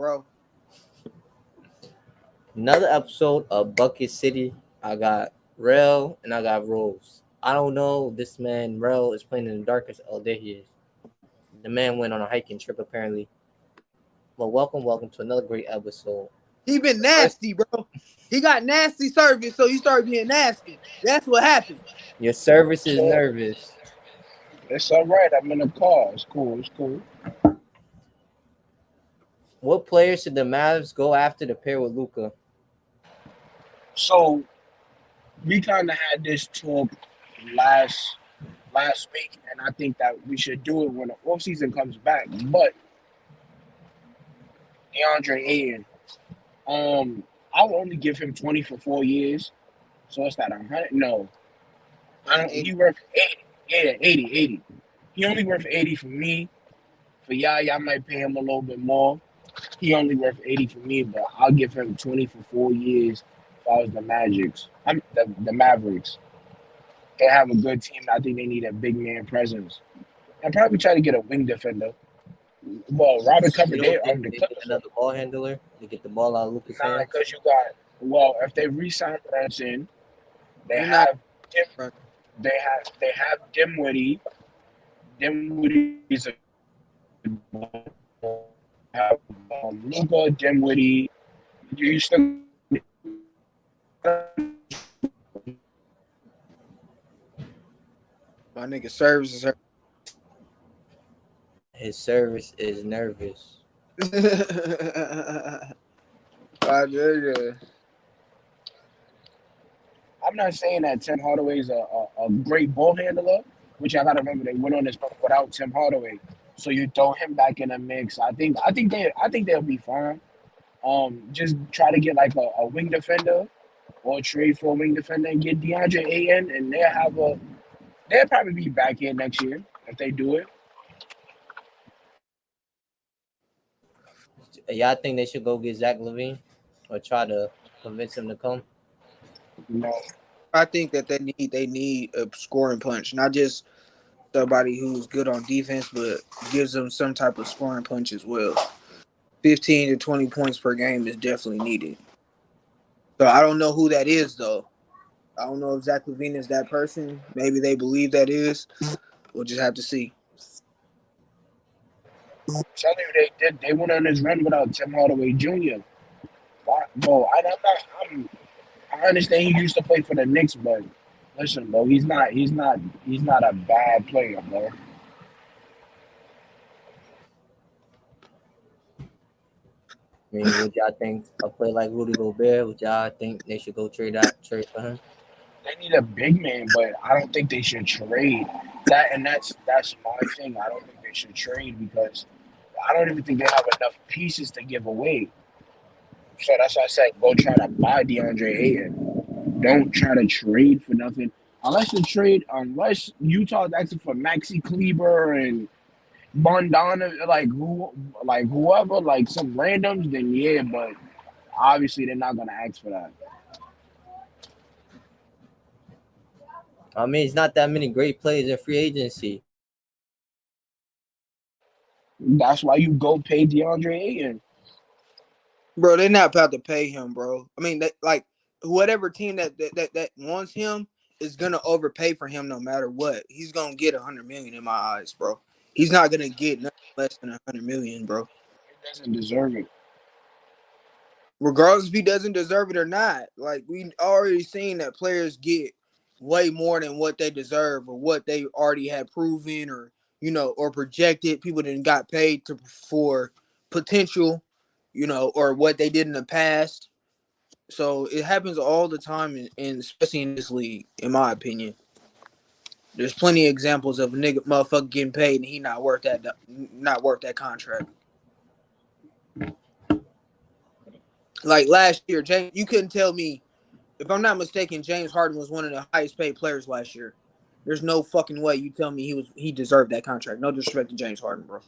bro. Another episode of Bucket City. I got Rel and I got Rose. I don't know. This man, Rel, is playing in the darkest. Oh, there he is. The man went on a hiking trip, apparently. Well, welcome to another great episode. He been The first, nasty, bro. He got nasty service, so he started being nasty. That's what happened. your service is So nervous. it's all right. I'm in the car. It's cool. It's cool. What players should the Mavs go after to pair with Luca? So we kind of had this talk last last week, and I think that we should do it when the off season comes back. But DeAndre Ayton, I'll only give him 20 for 4 years. So it's not 100. No, I That's don't. He 80. worth 80. Yeah, 80, 80. He only worth 80 for me. For y'all might pay him a little bit more. He only worth 80 for me, but I'll give him 20 for 4 years if I was the Magics. I'm the Mavericks. They have a good team. I think they need a big man presence. And probably try to get a wing defender. Well, Robert You covered don't there think on the they need Clippers. another ball handler to get the ball out of Luca's Nah, hands? because you got if they re-sign Brunson, they You're not, have Dim, bro. they have Dimwitty. Dimwitty is a have Luka Dimwitty. You still My nigga service is hurt. His service is nervous. My nigga. I'm not saying that Tim Hardaway is a great ball handler, which I gotta remember they went on this without Tim Hardaway. So you throw him back in the mix. I think they'll be fine. Just try to get like a wing defender or trade for a wing defender and get DeAndre Ayton, and they'll probably be back here next year if they do it. Y'all think they should go get Zach Levine or try to convince him to come? You know, I think that they need a scoring punch, not just somebody who's good on defense, but gives them some type of scoring punch as well. 15 to 20 points per game is definitely needed. So I don't know who that is though. I don't know if Zach Levine is that person. Maybe they believe that is. We'll just have to see. tell you they went on this run without Tim Hardaway Jr. Why, bro? I understand he used to play for the Knicks, but listen, bro, he's not a bad player, bro. I mean, would y'all think a play like Rudy Gobert? Would y'all think they should go trade for him? They need a big man, but I don't think they should trade that. And that's my thing. I don't think they should trade because I don't even think they have enough pieces to give away. So that's why I said go try to buy DeAndre Ayton. Don't try to trade for nothing. Unless Utah's asking for Maxi Kleber and Bondana, like whoever, like some randoms, then yeah, but obviously they're not gonna ask for that. I mean, it's not that many great players in free agency. That's why you go pay DeAndre Ayton. Bro, they're not about to pay him, bro. I mean, like whatever team that wants him is gonna overpay for him no matter what. He's gonna get 100 million in my eyes, bro. He's not gonna get nothing less than 100 million, bro. He doesn't deserve it. Regardless if he doesn't deserve it or not. Like we already seen that players get way more than what they deserve or what they already had proven or or projected. People didn't got paid for potential, or what they did in the past. So it happens all the time, in especially in this league, in my opinion. There's plenty of examples of a nigga motherfucker getting paid and he not worth that contract. Like last year, James, you couldn't tell me if I'm not mistaken, James Harden was one of the highest paid players last year. There's no fucking way you tell me he deserved that contract. No disrespect to James Harden, bro.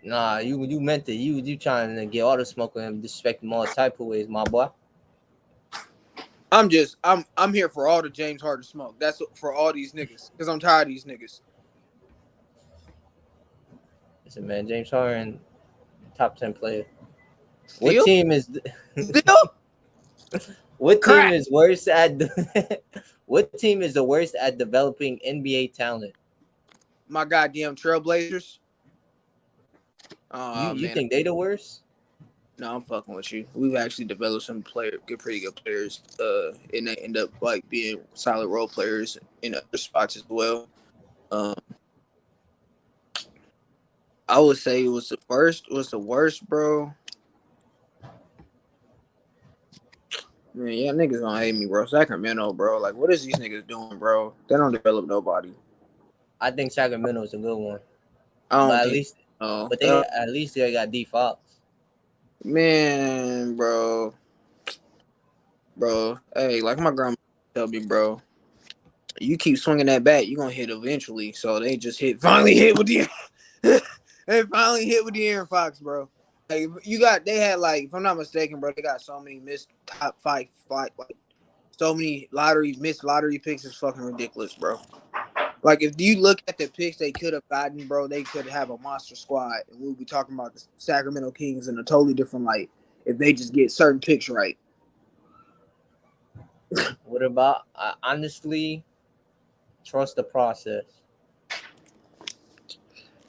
Nah, you meant it. You trying to get all the smoke with him, disrespect him all type of ways, my boy. I'm here for all the James Harden smoke. That's for all these niggas because I'm tired of these niggas. Listen, man, James Harden, top 10 player. What Still, team is still what team crack. is worse at what team is the worst at developing NBA talent? My goddamn Trailblazers. You Oh you man, think they the worst? no, I'm fucking with you. We've actually developed some pretty good players. And they end up like being solid role players in other spots as well. Um, I would say it was the first. Was the worst, bro. Man, yeah, niggas gonna hate me, bro. Sacramento, bro. Like, what is these niggas doing, bro? They don't develop nobody. I think Sacramento is a good one, I but don't at think. least Oh, but they got D Fox. man, bro. Hey, like my grandma tell me, bro. You keep swinging that bat, you gonna hit eventually. So they just finally hit with the, they finally hit with the Aaron Fox, bro. Like they had like, if I'm not mistaken, bro, they got so many missed top five, like so many missed lottery picks is fucking ridiculous, bro. Like if you look at the picks they could have gotten, bro, they could have a monster squad, and we'll be talking about the Sacramento Kings in a totally different light if they just get certain picks right. What about I honestly trust the process.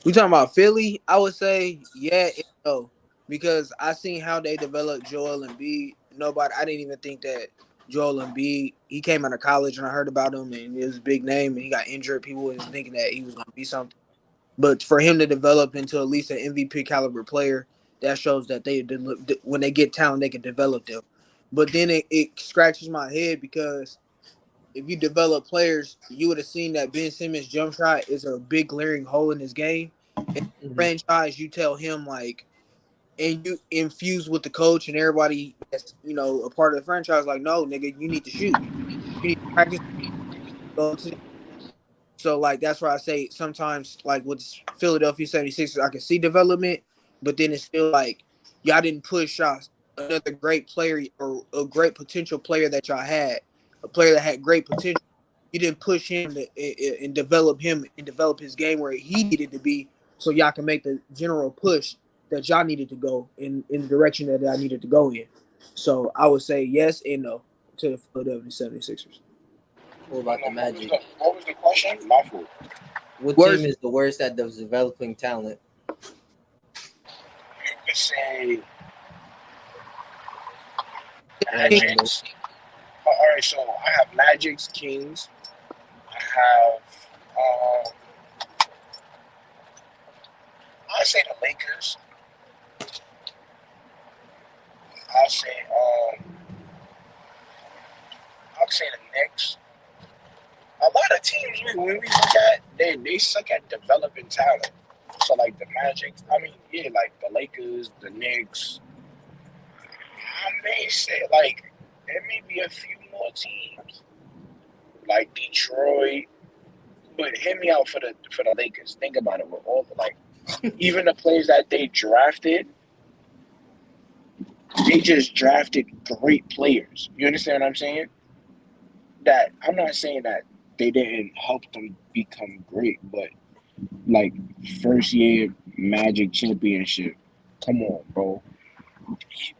We talking about Philly? I would say yeah and no because I seen how they developed Joel Embiid. I didn't even think that Joel Embiid. He came out of college and I heard about him and he was a big name and he got injured. People was thinking that he was going to be something, but for him to develop into at least an MVP caliber player, that shows that when they get talent, they can develop them. But then it scratches my head because if you develop players, you would have seen that Ben Simmons' jump shot is a big glaring hole in his game. And Hmm. franchise, you tell him like, and you infuse with the coach and everybody that's a part of the franchise, like, no, nigga, you need to shoot. You need to practice. Go to So like that's why I say sometimes like with Philadelphia 76ers, I can see development, but then it's still like y'all didn't push another great player or a great potential player that y'all had, a player that had great potential. You didn't push him and develop him and develop his game where he needed to be, so y'all can make the general push that y'all needed to go in the direction that I needed to go in. So I would say yes and no to the Philadelphia 76ers. What Hold about the on, Magic? what was the question? My fault. What team Worst is the worst at developing talent? You could say Orlando. Magics. All right, so I have Magics, Kings. I have, I say the Lakers. I say, I'll say the Knicks. A lot of teams when we look at they suck at developing talent. So like the Magic, I mean, yeah, like the Lakers, the Knicks. I may say like there may be a few more teams like Detroit, but hit me out for the Lakers. Think about it with all the like even the players that they drafted, they just drafted great players. You understand what I'm saying? That I'm not saying that they didn't help them become great, but like first year Magic championship. Come on, bro.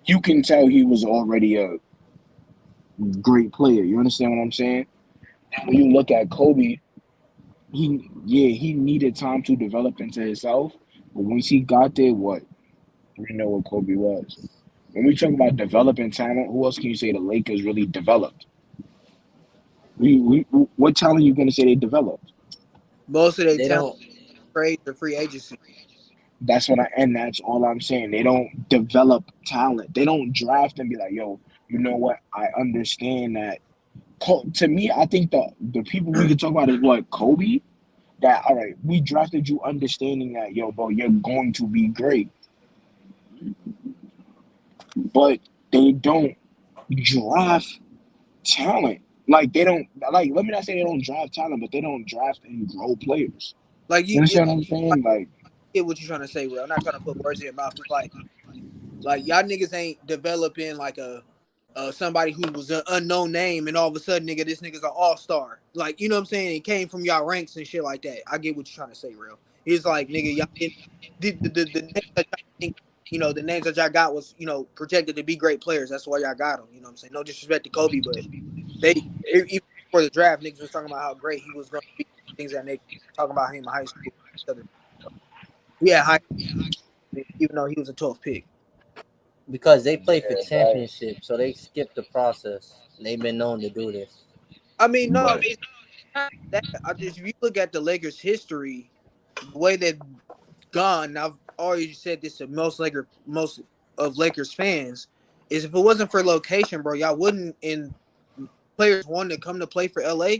You can tell he was already a great player. You understand what I'm saying? And when you look at Kobe, he needed time to develop into himself. But once he got there, what we know what Kobe was. When we talk about developing talent, who else can you say the Lakers really developed? What talent are you gonna say they developed? most of their They talent don't. trades or free agency. And that's all I'm saying. They don't develop talent. They don't draft and be like, yo, you know what? I understand that. To me, I think the people we could talk about is what Kobe. That all right, we drafted you understanding that, yo, bro, you're going to be great, but they don't draft talent. Like they don't like. Let me not say they don't draft talent, but they don't draft and grow players. Like You you understand what I'm saying? Like get what you're trying to say, bro. I'm not trying to put words in your mouth. It's like y'all niggas ain't developing like a somebody who was an unknown name and all of a sudden, nigga, this nigga's an all star. Like you know what I'm saying? It came from y'all ranks and shit like that. I get what you're trying to say, real. It's like nigga, y'all didn't the name that y'all think. the names that y'all got was projected to be great players. That's why y'all got them. You know what I'm saying? No disrespect to Kobe, but even before the draft, niggas was talking about how great he was going to be. Things that niggas talking about him in high school. He had high, even though he was a 12th pick. because they play for Yeah, right. championship, so they skip the process. They've been known to do this. I mean, no, But it's not that. I just if you look at the Lakers' history, the way they've gone. And I've already said this to most of Lakers fans, is if it wasn't for location, bro, y'all wouldn't and players wanting to come to play for LA,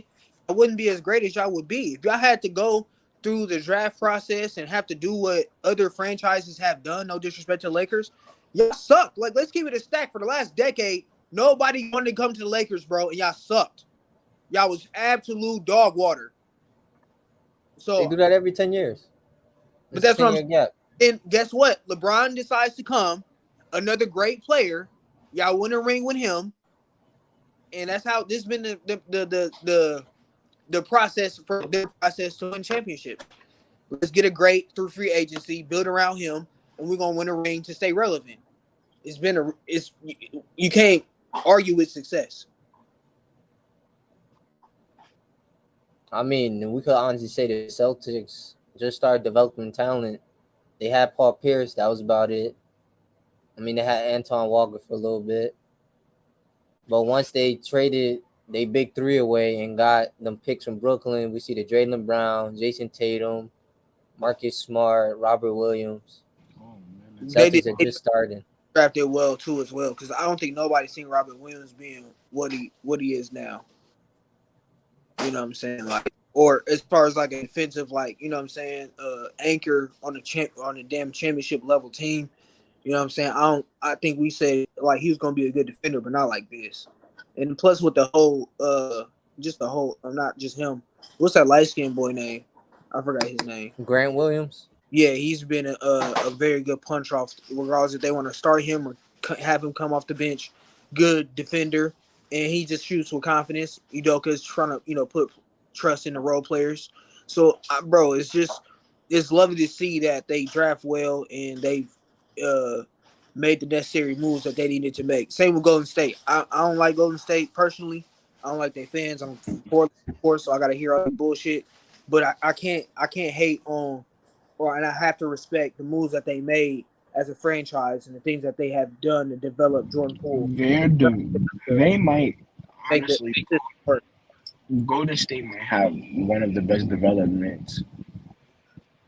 I wouldn't be as great as y'all would be. If y'all had to go through the draft process and have to do what other franchises have done, no disrespect to Lakers, y'all suck. Like, let's keep it a stack. For the last decade, nobody wanted to come to the Lakers, bro, and y'all sucked. Y'all was absolute dog water. They So, do that every 10 years. but It's a that's what 10 I'm year gap. saying. And guess what? LeBron decides to come, another great player. Y'all win a ring with him, and that's how this been the process for their process to win championships. Let's get a great through free agency, build around him, and we're gonna win a ring to stay relevant. It's you can't argue with success. I mean, we could honestly say the Celtics just started developing talent. They had Paul Pierce, that was about it. I mean, they had Anton Walker for a little bit. But once they traded they big three away and got them picks from Brooklyn, we see the Jaylen Brown, Jason Tatum, Marcus Smart, Robert Williams. oh man, it's They did Celtics a are they just starting. drafted well too as well because I don't think nobody's seen Robert Williams being what he is now. You know what I'm saying? Like, or as far as like a defensive, like what I'm saying, anchor on a damn championship level team. You know what I'm saying? I think we said like he was gonna be a good defender, but not like this. And plus with the whole just the whole not just him. What's that light skinned boy name? I forgot his name. Grant Williams. Yeah, he's been a very good punch off, regardless if they want to start him or have him come off the bench. Good defender, and he just shoots with confidence. Udoka's trying to put trust in the role players. So, bro, it's lovely to see that they draft well and they've uh, made the necessary moves that they needed to make. Same with Golden State. I don't like Golden State personally. I don't like their fans. I'm from Portland, of course, so I got to hear all the bullshit. But I can't hate on and I have to respect the moves that they made as a franchise and the things that they have done to develop Jordan Poole they're to they might make the honestly system work. Golden State might have one of the best development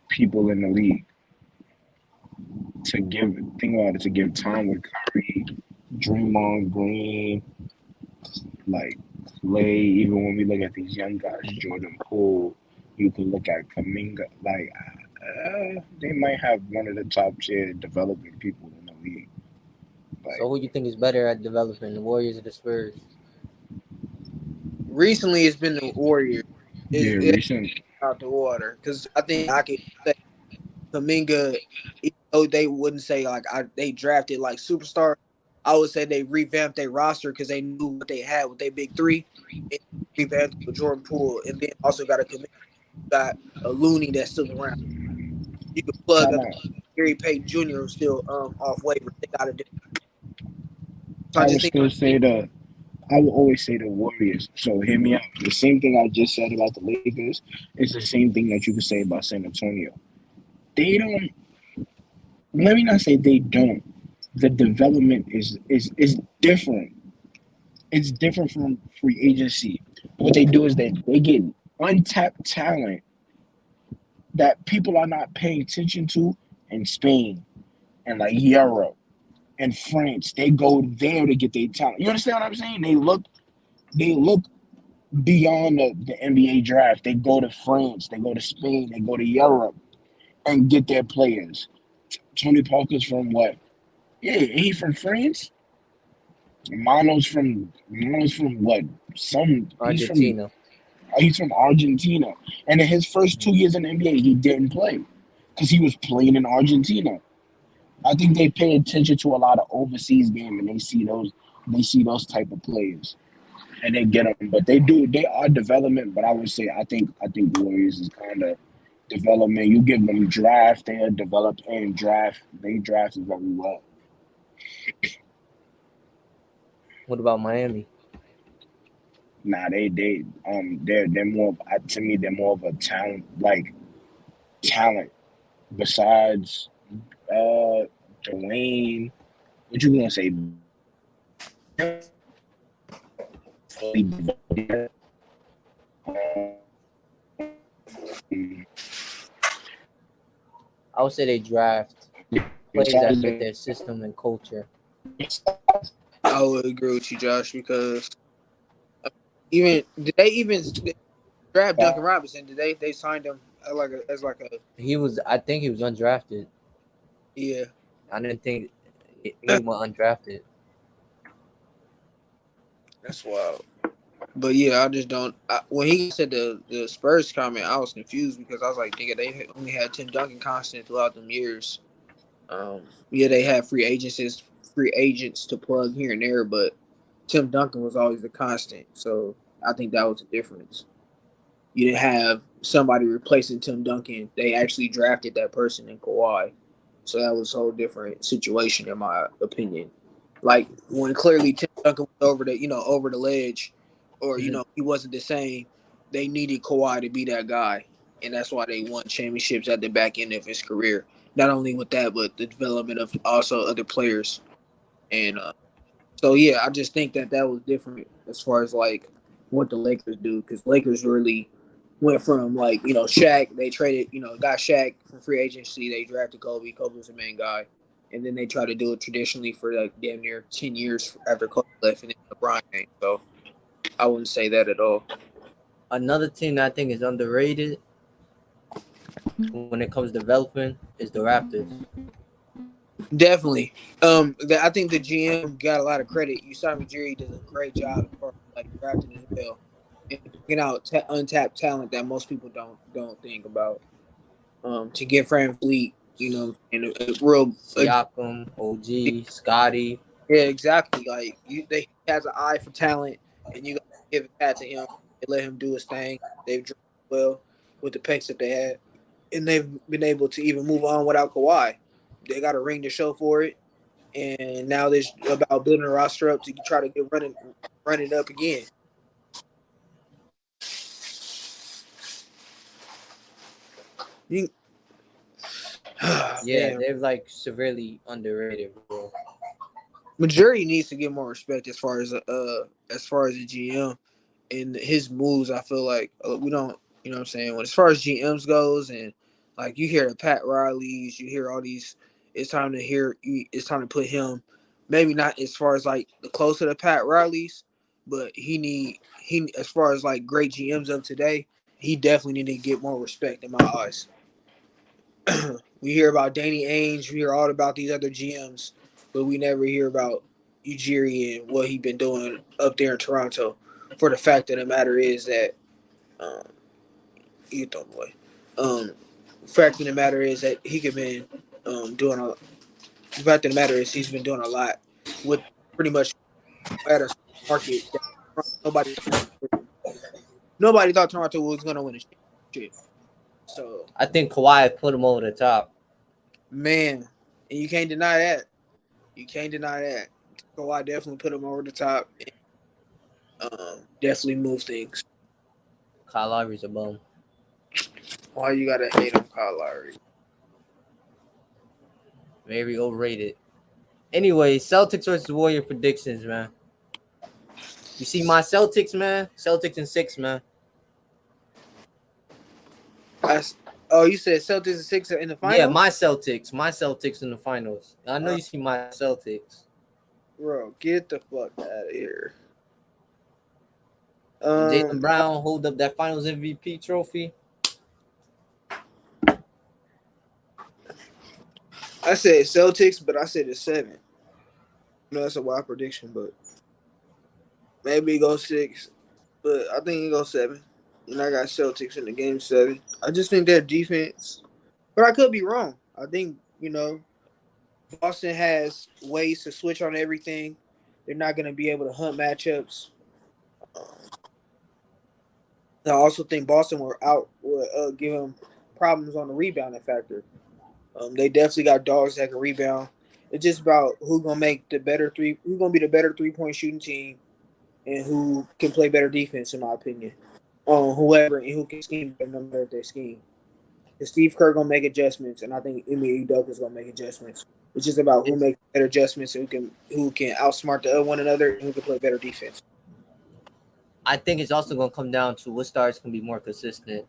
people in the league to give think about it to give time with Curry, Draymond Green, like Clay. Even when we look at these young guys, Jordan Poole, you can look at Kaminga. Like they might have one of the top tier developing people in the league. So Like who you think is better at developing, the Warriors or the Spurs? Recently, it's been the Warriors. yeah, It's recent. out the water because I think I could say Kaminga, even though they wouldn't say like they drafted like superstar, I would say they revamped their roster because they knew what they had with their big three, and revamped with Jordan Poole, and then also got got a Looney that's still around. You could plug Time up out. Gary Payton Jr. who's still off waivers. They got to do. So I I just would think still say I will always say the Warriors. So hear me out. The same thing I just said about the Lakers is the same thing that you could say about San Antonio. They don't. Let me not say they don't. The development is different. It's different from free agency. What they do is they get untapped talent that people are not paying attention to in Spain and like Europe and France. They go there to get their talent. You understand what I'm saying? They look beyond the NBA draft. They go to France, they go to Spain, they go to Europe and get their players. Tony Parker's from what? Yeah, he from France. Mano's from what? Some Argentina. he's from Argentina. And in his first 2 years in the NBA, he didn't play because he was playing in Argentina. I think they pay attention to a lot of overseas game and they see those type of players and they get them. But they are development. But I would say I think Warriors is kind of development. You give them draft, they are developed and draft. They drafted very well. What about Miami? Nah, they're more to me they're more of a talent besides Dwayne. What you gonna say? Fully developed yet. Um, I would say they draft players that fit their system and culture. I would agree with you, Josh, because even did they even draft Duncan Robinson? Did they signed him as like a I think he was undrafted. yeah. I didn't think he went undrafted. That's wild. But yeah, I just don't. When he said the Spurs comment, I was confused because I was like, nigga, they only had Tim Duncan constant throughout them years. Yeah, they had free agents to plug here and there, but Tim Duncan was always a constant. So I think that was the difference. You didn't have somebody replacing Tim Duncan. They actually drafted that person in Kawhi. So that was a whole different situation in my opinion. Like when clearly Tim Duncan was over the ledge, or Mhm. he wasn't the same. They needed Kawhi to be that guy, and that's why they won championships at the back end of his career. Not only with that, but the development of also other players. And so yeah, I just think that was different as far as like what the Lakers do, because Lakers really went from like Shaq. They traded got Shaq from free agency. They drafted Kobe. Kobe was the main guy, and then they tried to do it traditionally for like damn near 10 years after Kobe left, and then LeBron came. So I wouldn't say that at all. Another team that I think is underrated when it comes to developing is the Raptors. Definitely. I think the GM got a lot of credit. Usami Ujiri does a great job as far as like drafting as well, and picking out untapped talent that most people don't think about. To get Fran Fleet, and a real Siakam, OG, Scotty. yeah, exactly. Like he has an eye for talent, and you got to give that to him and let him do his thing. They've drafted well with the picks that they had, and they've been able to even move on without Kawhi. They got a ring to show for it, and now there's about building a roster up to try to get running up again. You, Yeah, man, they're like severely underrated, bro. Majority needs to get more respect as far as the GM and his moves. I feel like we don't, what I'm saying. When as far as GMs goes, and like you hear the Pat Rileys, you hear all these. It's time to put him. Maybe not as far as like the close to the Pat Rileys, but he as far as like great GMs of today, he definitely need to get more respect in my eyes. We hear about Danny Ainge, we hear all about these other GMs, but we never hear about Ujiri and what he been doing up there in Toronto. For the fact of the matter is that um, you throw him away. Um, fact of the matter is that he could been doing a. The fact of the matter is he's been doing a lot with pretty much at a market that nobody nobody thought Toronto was going to win a championship. So I think Kawhi put him over the top. man, and you can't deny that. You can't deny that. Kawhi definitely put him over the top. And, definitely move things. Kyle Lowry's a bum. Why you gotta hate on Kyle Lowry? Very overrated. Anyway, Celtics versus Warrior predictions, man. You see my Celtics, man. Celtics in 6, man. I, oh, you said Celtics and six are in the Yeah, finals, My Celtics in the finals. I know you see my Celtics. bro. Get the fuck out of here. Jalen Um, Brown hold up that Finals MVP trophy. I said Celtics, but I said it's seven. That's a wild prediction, but maybe it goes six. But I think it goes seven. And I got Celtics in the game seven. I just think their defense, but I could be wrong. I think Boston has ways to switch on everything. They're not going to be able to hunt matchups. Um, I also think Boston will give them problems on the rebounding factor. They definitely got dogs that can rebound. It's just about who's gonna be the better 3 point shooting team, and who can play better defense, in my opinion. Whoever and who can scheme better, no matter if they scheme. Because Steve Kerr gonna make adjustments, and I think Ime Udoka is gonna make adjustments. It's just about who It's, makes better adjustments and who can outsmart the one another and who can play better defense. I think it's also going to come down to what stars can be more consistent.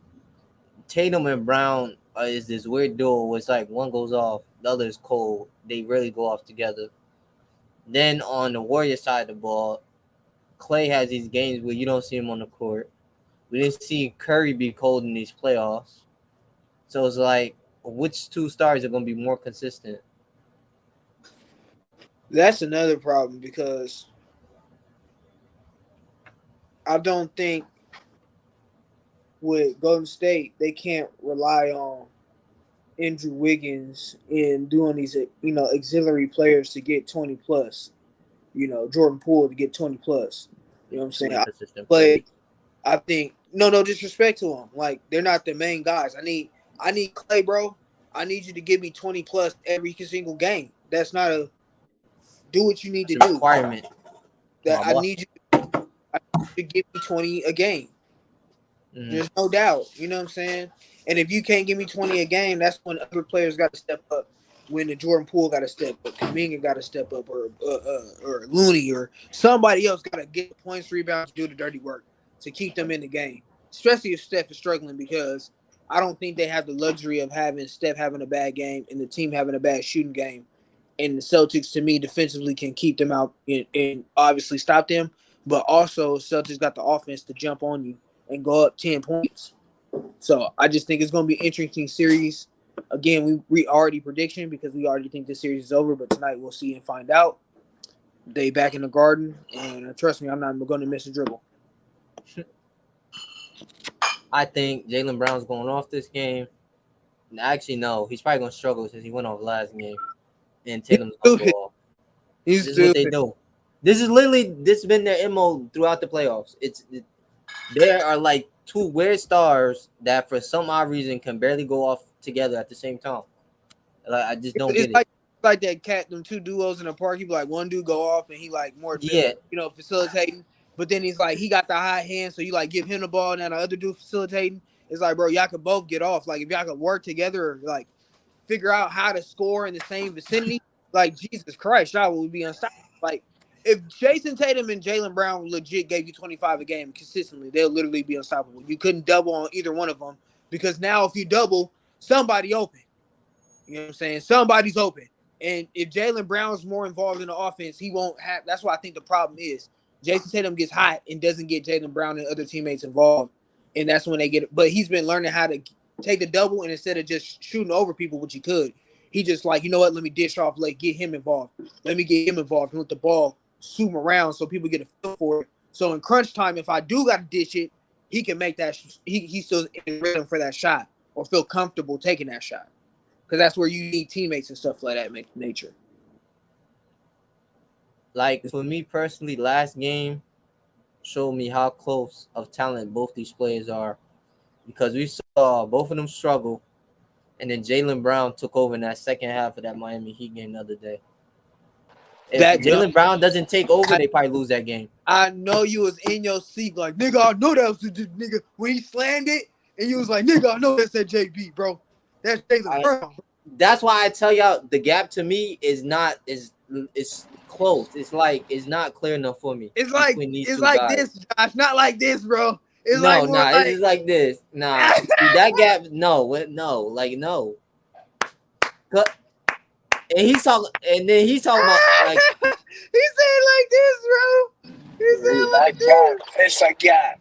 Tatum and Brown is this weird duo where it's like one goes off, the other is cold. They really go off together. Then on the Warrior side of the ball, Clay has these games where you don't see him on the court. We didn't see Curry be cold in these playoffs. So it's like, which two stars are going to be more consistent? That's another problem because I don't think with Golden State they can't rely on Andrew Wiggins in doing these auxiliary players to get 20 plus. Jordan Poole to get 20 plus. You know what I'm Two saying? inconsistent players. But I think no disrespect to them. Like they're not the main guys. I need Clay, bro. I need you to give me 20 plus every single game. That's not a do what you need That's to a do. requirement, That my boy. I need you to give me 20 a game. Mm-hmm. There's no doubt. You know what I'm saying? And if you can't give me 20 a game, that's when other players got to step up. When the Jordan Poole got to step up, Kuminga got to step up, or Looney, or somebody else got to get points, rebounds, do the dirty work to keep them in the game. Especially if Steph is struggling, because I don't think they have the luxury of having Steph having a bad game and the team having a bad shooting game. And the Celtics, to me, defensively can keep them out and obviously stop them. But also, Celtics got the offense to jump on you and go up 10 points. So I just think it's going to be an interesting series. Again, we already prediction because we already think this series is over, but tonight we'll see and find out. They back in the Garden, and trust me, I'm not going to miss a dribble. I think Jaylen Brown's going off this game. Actually, no. He's probably going to struggle since he went off last game. And He's Tatum's going to go stupid. off. He's This is what they stupid. do. This has been their MO throughout the playoffs. There are like two weird stars that for some odd reason can barely go off together at the same time. Like I just don't It's get it. like that cat, them two duos in the park. He be like one dude go off and he like more Yeah, facilitating, but then he's like he got the high hand, so you like give him the ball and then the other dude facilitating. It's like, bro, y'all could both get off. Like if y'all could work together, or like figure out how to score in the same vicinity, like Jesus Christ, y'all would be unstoppable. Like if Jason Tatum and Jaylen Brown legit gave you 25 a game consistently, they'll literally be unstoppable. You couldn't double on either one of them because now if you double, somebody open. You know what I'm saying? Somebody's open. And if Jaylen Brown's more involved in the offense, he won't have. That's why I think the problem is Jason Tatum gets hot and doesn't get Jaylen Brown and other teammates involved. And that's when they get it. But he's been learning how to take the double, and instead of just shooting over people, which he could, he just like, you know what, let me dish off, like get him involved. Let me get him involved and let the ball zoom around so people get a feel for it. So in crunch time, if I do got to dish it, he can make that. He's still in rhythm for that shot or feel comfortable taking that shot. Because that's where you need teammates and stuff like that nature. like for me personally, last game showed me how close of talent both these players are because we saw both of them struggle, and then Jaylen Brown took over in that second half of that Miami Heat game the other day. If That Jaylen Brown doesn't take over, they probably lose that game. I know you was in your seat like, nigga, I know that was the nigga when he slammed it, and you was like, nigga, I know that's that JB, bro. That's Jaylen Brown. That's why I tell y'all the gap to me is close. It's not clear enough for me. It's like between these it's two like guys. this, Josh. Not like this, bro. It's No, like more nah, like it's like this. Nah, see, that gap. No, like no. Cut. And he's talking about like he said like this, bro. He said That like gap, this. it's a gap.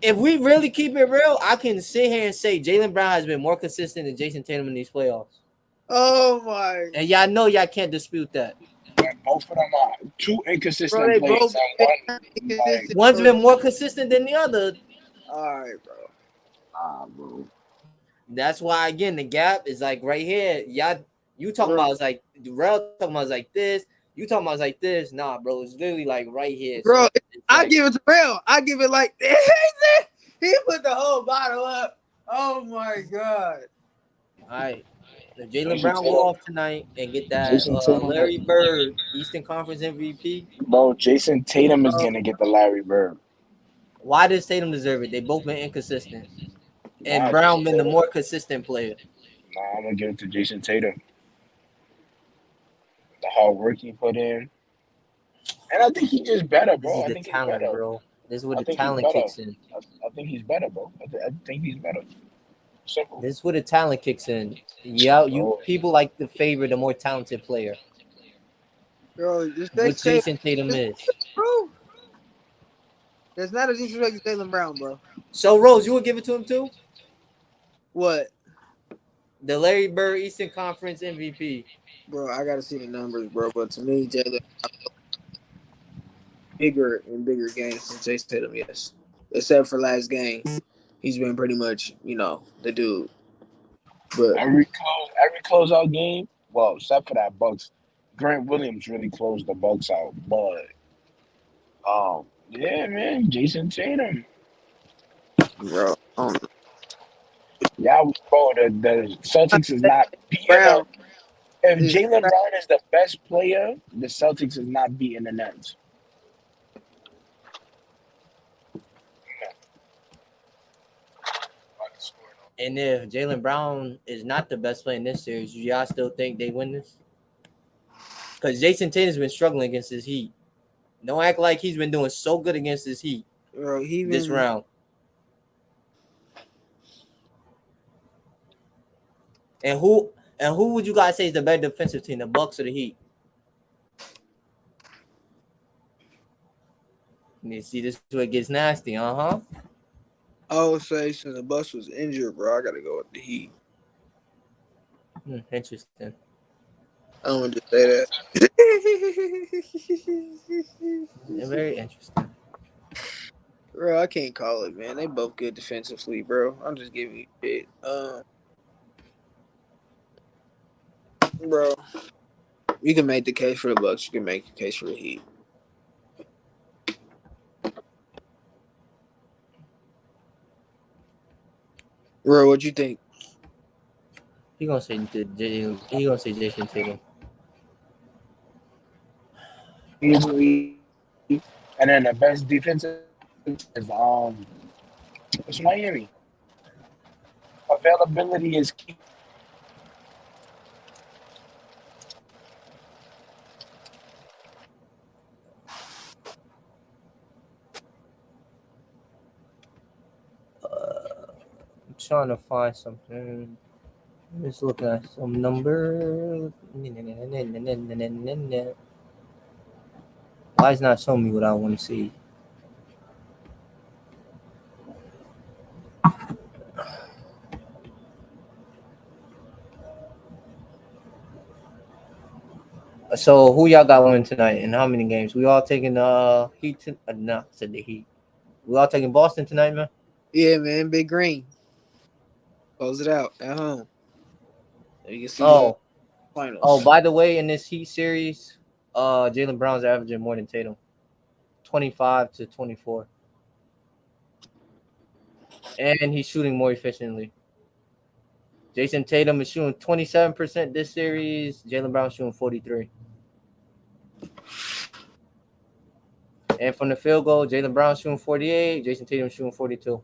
if we really keep it real, I can sit here and say Jaylen Brown has been more consistent than Jason Tatum in these playoffs. Oh my, And y'all know y'all can't dispute that. And both of them are two bro. inconsistent They players, both and one like inconsistent. One's been more consistent than the other. All right, bro. bro. That's why again the gap is like right here. Y'all, you talking Bro. about it's like Durrell talking about it's like this. You talking about it's like this. Nah, bro, it's literally like right here. Bro, So it's I like, give it to Real. I give it like he put the whole bottle up. Oh my god. All right. If Jalen Jason Brown go Tatum. off tonight and get that Jason Tatum. Larry Bird Eastern Conference MVP, Bro, Jason Tatum is Bro, gonna get the Larry Bird. why does Tatum deserve it? They both been inconsistent, and Nah, Brown Jason been the Tatum. more consistent player. Nah, I'm gonna give it to Jason Tatum. The hard work he put in, and I think he's just better, This bro. is I the think he's talent, better. bro. This is where I the think he's talent better. kicks in. I think he's better, bro. I think he's better. Simple. This is where the talent kicks in. Yeah, you Oh, people like to favor the more talented player, bro, this which next Tatum, Jason Tatum this, is. bro, that's not a disrespect to Jalen Brown, bro. So Rose, you would give it to him too? What, The Larry Bird Eastern Conference MVP. bro? I gotta see the numbers, bro. But to me, Jalen bigger and bigger games since Jason Tatum. Yes, except for last game, he's been pretty much the dude. But every closeout game. Well, except for that Bucks, Grant Williams really closed the Bucks out. But yeah, man, Jason Tatum. bro, Yeah, bro, the Celtics is not beating Brown the. If is Jalen Brown is the best player, the Celtics is not beating the Nets. And if Jalen Brown is not the best player in this series, y'all still think they win this? Because Jason Tatum's been struggling against his Heat. Don't act like he's been doing so good against his Heat bro. He this been round. And who would you guys say is the better defensive team, the Bucks or the Heat? You see, this is where it gets nasty, uh-huh. I would say since the Bucks was injured, bro, I gotta go with the Heat. Interesting. I don't want to say that. Very interesting. Bro, I can't call it, man. They both good defensively, bro. I'm just giving you shit. Bro, you can make the case for the Bucks. You can make the case for the Heat. Bro, what you think? He gonna say Jason Tatum. Easily. And then the best defensive is it's Miami. Availability is key. I'm trying to find something. Just looking at some numbers. Why is not showing me what I want to see? So who y'all got winning tonight and how many games? We all taking Heat no, said the Heat. We all taking Boston tonight, man. Yeah, man. Big Green. Close it out at home. You can see Oh, finals. by the way, in this Heat series, Jalen Brown's averaging more than Tatum. 25 to 24. And he's shooting more efficiently. Jason Tatum is shooting 27% this series. Jalen Brown shooting 43. And from the field goal, Jalen Brown shooting 48. Jason Tatum shooting 42.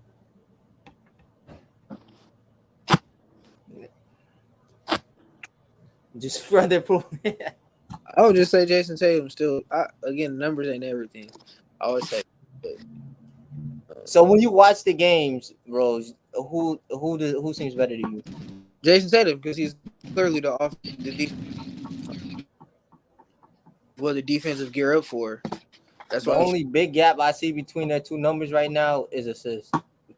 Just further proof. I would just say Jason Tatum still. Again, numbers ain't everything. I would say. So when you watch the games, Rose, who seems better to you? Jason Tatum because he's clearly the defensive gear up for. That's The why he's only big gap I see between their two numbers right now is assists,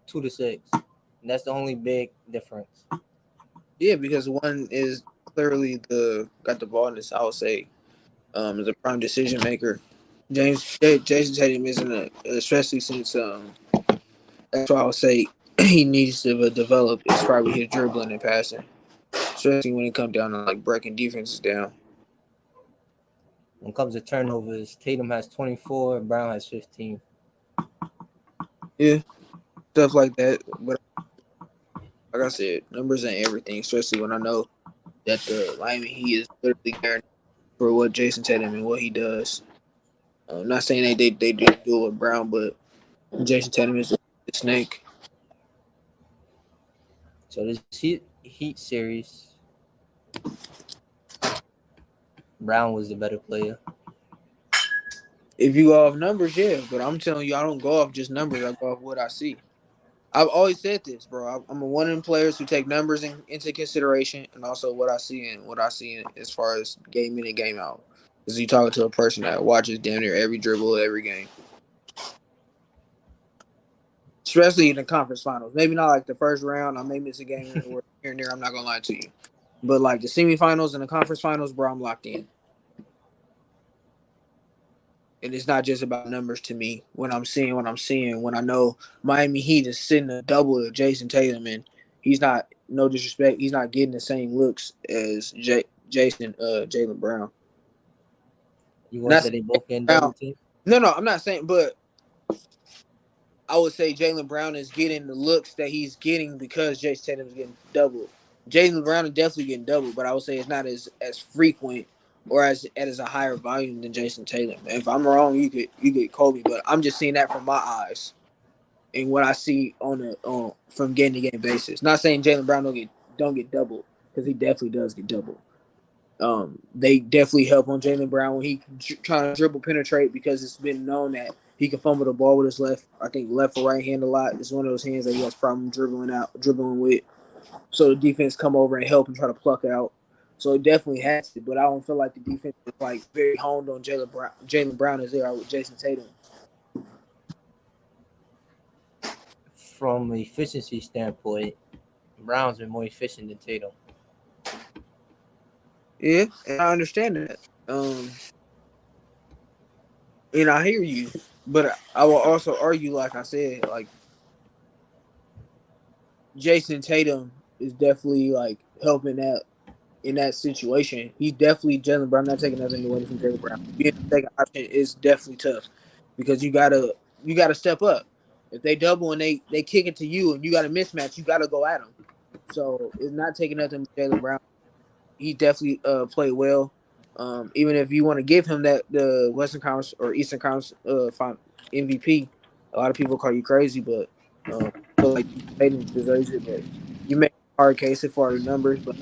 2 to 6. And that's the only big difference. because one is clearly the got the ball in this. I would say is a prime decision maker. Jason Tatum isn't especially since that's why I would say he needs to develop is probably his dribbling and passing, especially when it comes down to like breaking defenses down. When it comes to turnovers, Tatum has 24, Brown has 15. Yeah, stuff like that. But Like I said, numbers ain't everything, especially when I know that the Miami Heat is literally guaranteed for what Jason Tatum and what he does. I'm not saying they did do it with Brown, but Jason Tatum is a snake. So this Heat series, Brown was the better player. If you go off numbers, yeah, but I'm telling you, I don't go off just numbers. I go off what I see. I've always said this, bro. I'm one of them players who take numbers into consideration, and also what I see and what I see as far as game in and game out. Because you talking to a person that watches damn near every dribble, every game, especially in the conference finals. Maybe not like the first round. I may miss a game here and there. I'm not gonna lie to you, but like the semifinals and the conference finals, bro, I'm locked in. And it's not just about numbers to me. When I'm seeing what I'm seeing, when I know Miami Heat is sitting a double to Jason Tatum, and he's not, no disrespect, he's not getting the same looks as Jalen Brown. You want to Not say they saying both getting double Brown. team? No, I'm not saying, but I would say Jalen Brown is getting the looks that he's getting because Jason Tatum is getting doubled. Jalen Brown is definitely getting doubled, but I would say it's not as frequent or as a higher volume than Jason Tatum. If I'm wrong, you could call me, but I'm just seeing that from my eyes and what I see on from game to game basis. Not saying Jalen Brown don't get doubled because he definitely does get doubled. They definitely help on Jalen Brown when he trying to dribble penetrate because it's been known that he can fumble the ball with his left. I think left or right hand a lot. It's one of those hands that he has problem dribbling with. So the defense come over and help him try to pluck out. So it definitely has it, but I don't feel like the defense is like very honed on Jalen Brown. Jalen Brown as they are with Jason Tatum. From an efficiency standpoint, Brown's been more efficient than Tatum. Yeah, and I understand that. And I hear you, but I will also argue, like I said, like Jason Tatum is definitely like helping that in that situation. He's definitely Jalen Brown. Not taking nothing away from Jalen Brown. Being the second option is definitely tough because you gotta step up. If they double and they kick it to you and you got a mismatch, you gotta go at them. So it's not taking nothing from Jalen Brown. He definitely played well. Even if you want to give him that the Western Conference or Eastern Conference MVP, a lot of people call you crazy, but I feel like Tatum deserves it. But you make a hard case for the numbers, but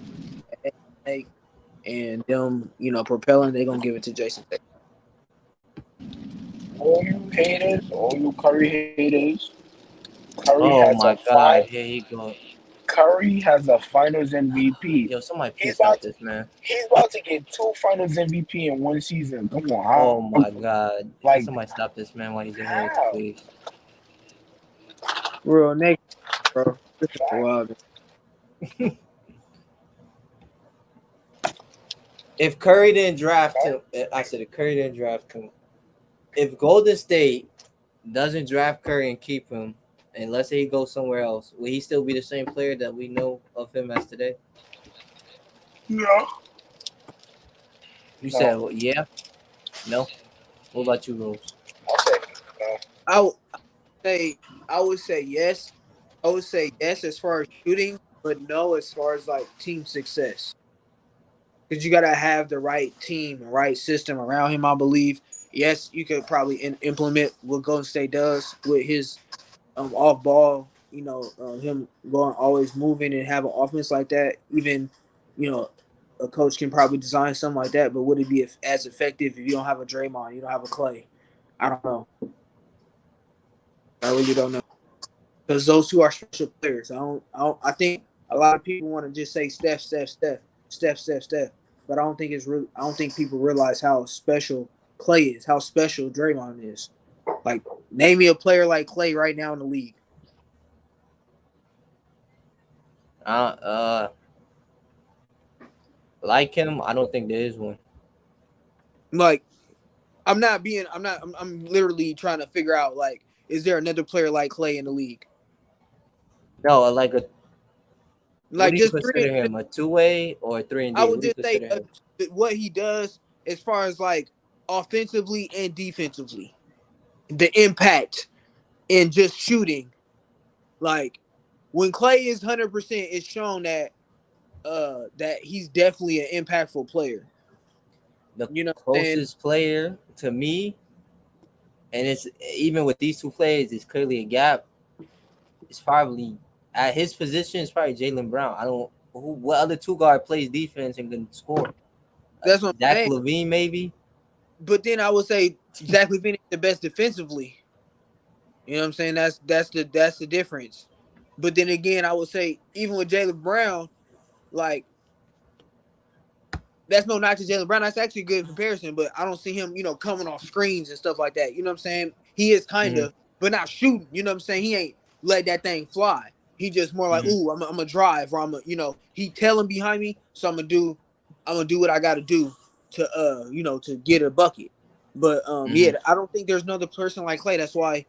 at the end of the day, and them, propelling, they're gonna give it to Jason Tatum. All you haters, all you Curry haters, Curry has Oh a my five. God, here he go. Curry has a Finals MVP. Yo, somebody He's please about stop to, this, man. he's about to get two Finals MVP in one season. Come on, Oh how? my God, can Like somebody stop this man while he's in here, how? please? Real naked, bro. This is Fact. wild. If Curry didn't draft him, I said if Curry didn't draft him. If Golden State doesn't draft Curry and keep him, and let's say he goes somewhere else, will he still be the same player that we know of him as today? No. You No. said, well, yeah, no. What about you, Rose? I'll say no. I would say I would say yes. I would say yes as far as shooting, but no as far as like team success. Because you got to have the right team, right system around him. I believe. Yes, you could probably implement what Golden State does with his off ball. Him going always moving and having offense like that. Even you know, a coach can probably design something like that. But would it be as effective if you don't have a Draymond, you don't have a Clay? I don't know. I really don't know because those two are special players. I think a lot of people want to just say Steph, Steph, Steph, Steph, Steph, Steph, but I don't think it's really. I don't think people realize how special Clay is, how special Draymond is. Like, name me a player like Clay right now in the league. Uh, uh, like him, I don't think there is one. Like, I'm not. I'm literally trying to figure out like, is there another player like Clay in the league? No, like a. What Like, do you just three. consider him? A two-way or a 3 and I D? would What do you just say consider him? what he does as far as like offensively and defensively, the impact and just shooting. Like, when Clay is 100%, it's shown that he's definitely an impactful player. The You know what I'm saying? closest player to me, and it's even with these two players, it's clearly a gap. It's probably at his position. It's probably Jaylen Brown. I don't who what other two guard plays defense and can score. Like That's what I'm Zach saying. LaVine, maybe. But then I would say Zach LaVine is the best defensively. You know what I'm saying? That's the difference. But then again, I would say even with Jaylen Brown, like that's no knock to Jaylen Brown. That's actually a good comparison, but I don't see him, coming off screens and stuff like that. You know what I'm saying? He is kind Mm-hmm. of, but not shooting. You know what I'm saying? He ain't let that thing fly. He just more like, Mm-hmm. ooh, I'm a drive, or he telling behind me, so I'm gonna do what I got to do to get a bucket. But Mm-hmm. yeah, I don't think there's another person like Clay. That's why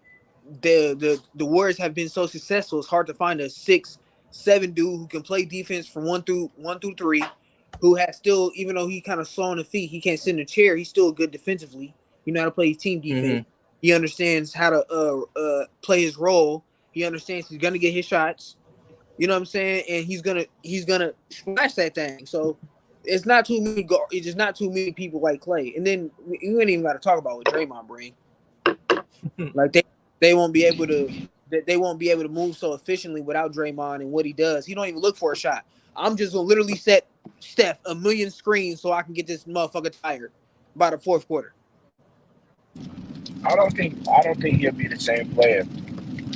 the Warriors have been so successful. It's hard to find a 6'7" dude who can play defense from one through three, who has still, even though he kind of slow on the feet, he can't sit in a chair. He's still good defensively. You know how to play team defense. Mm-hmm. He understands how to play his role. He understands he's gonna get his shots. You know what I'm saying? And he's gonna smash that thing. So it's just not too many people like Clay. And then you ain't even got to talk about what Draymond bring. Like they won't be able to they won't be able to move so efficiently without Draymond and what he does. He don't even look for a shot. I'm just gonna literally set Steph a million screens so I can get this motherfucker tired by the fourth quarter. I don't think he'll be the same player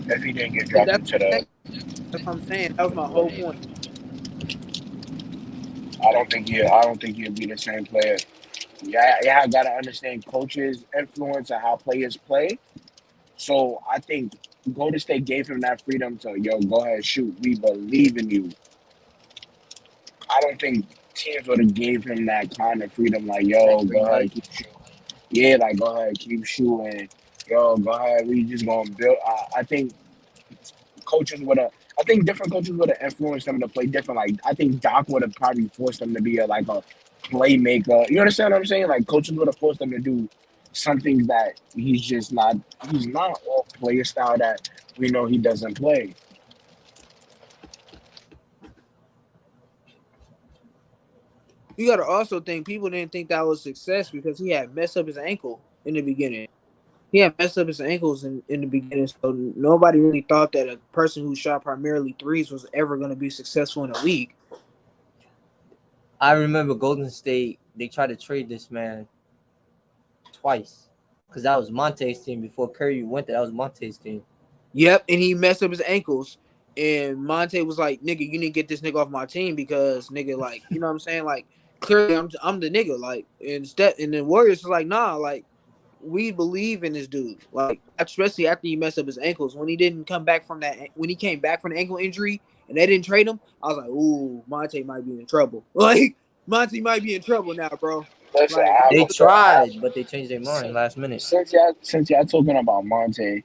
if he didn't get That's drafted to the. that's what I'm saying. That was my whole point. I don't think he'll be the same player. Yeah, I gotta understand coaches' influence and how players play. So I think Golden State gave him that freedom to go ahead shoot. We believe in you. I don't think teams would have gave him that kind of freedom. Like That go green ahead light. keep shooting. Yeah, like go ahead keep shooting. Go ahead. We just gonna build. I think coaches would have. I think different coaches would have influenced them to play different. Like I think Doc would have probably forced them to be a playmaker. You understand what I'm saying? Like coaches would have forced them to do some things that he's just not. He's not all player style that we know he doesn't play. You gotta also think people didn't think that was success because he had messed up his ankle in the beginning. He had messed up his ankles in the beginning, so nobody really thought that a person who shot primarily threes was ever going to be successful in the league. I remember Golden State. They tried to trade this man twice because that was Monte's team before Curry went there. That was Monte's team. Yep, and he messed up his ankles. And Monte was like, "Nigga, you need to get this nigga off my team because nigga, like, you know what I'm saying? Like, clearly I'm the nigga. Like, and the Warriors was like, nah, like, we believe in this dude. Like, especially after he messed up his ankles. When he came back from the ankle injury and they didn't trade him, I was like, ooh, Monte might be in trouble. Like, Monte might be in trouble now, bro. Listen, Like, I have They a, I have, tried, but they changed their mind since, last minute. since y'all talking about Monte,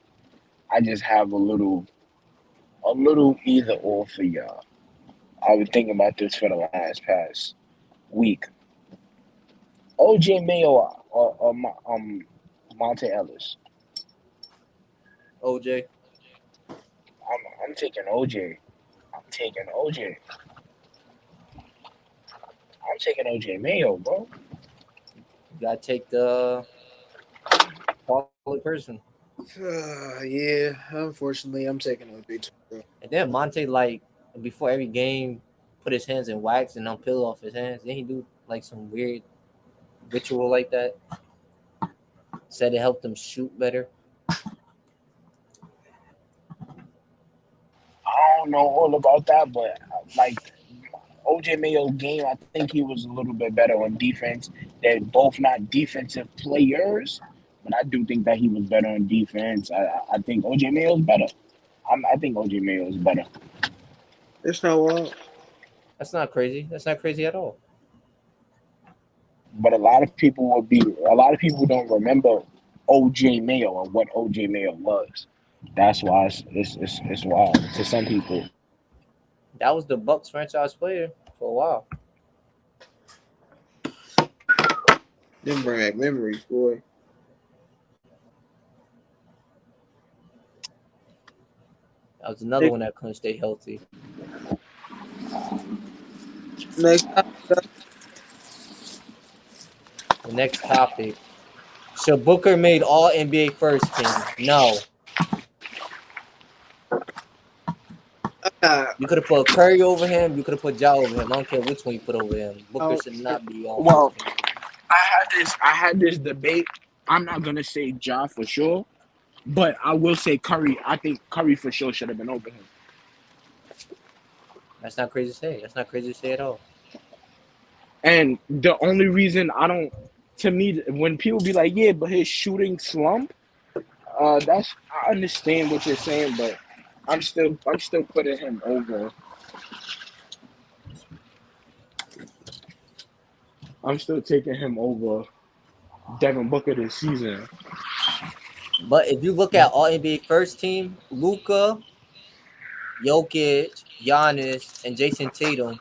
I just have a little either or for y'all. I was thinking about this for the last past week. OJ Mayo or Monte Ellis. OJ, I'm taking OJ. I'm taking OJ. I'm taking OJ Mayo, bro. you gotta take the quality person. yeah, unfortunately, I'm taking a big. And then Monte, like before every game, put his hands in wax and unpeel off his hands. Then he do like some weird ritual like that. Said it helped him shoot better. I don't know all about that, but like OJ Mayo game, I think he was a little bit better on defense. They're both not defensive players, but I do think that he was better on defense. I think OJ Mayo is better. I think OJ Mayo is better. It's not wild. That's not crazy. That's not crazy at all. But a lot of people don't remember OJ Mayo and what OJ Mayo was. That's why it's wild to some people. That was the Bucks franchise player for a while. Them bring back memories, boy. That was another one that couldn't stay healthy. Next topic. The next topic. Should Booker made all NBA first team? No. Uh, You could have put Curry over him. You could have put Ja over him. I don't care which one you put over him. Booker Oh, should not be all well, first team. I had this debate. I'm not gonna say Ja for sure, but I will say Curry. I think Curry for sure should have been over him. That's not crazy to say. That's not crazy to say at all. And the only reason I don't, to me, when people be like, yeah, but his shooting slump, that's I understand what you're saying, but I'm still putting him over. I'm still taking him over Devin Booker this season. But if you look at all NBA first team, Luka, Jokic, Giannis, and Jason Tatum,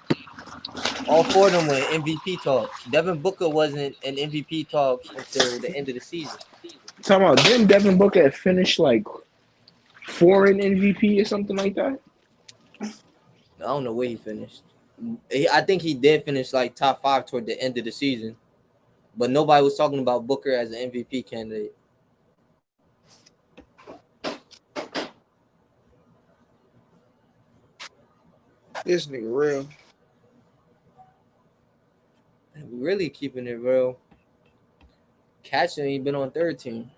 all four of them were in MVP talks. Devin Booker wasn't in MVP talks until the end of the season. Talking about didn't Devin Booker finish like foreign MVP or something like that? I don't know where he finished. I think he did finish like top 5 toward the end of the season, but nobody was talking about Booker as an MVP candidate. this nigga real. And we really keeping it real. Catching ain't been on third team.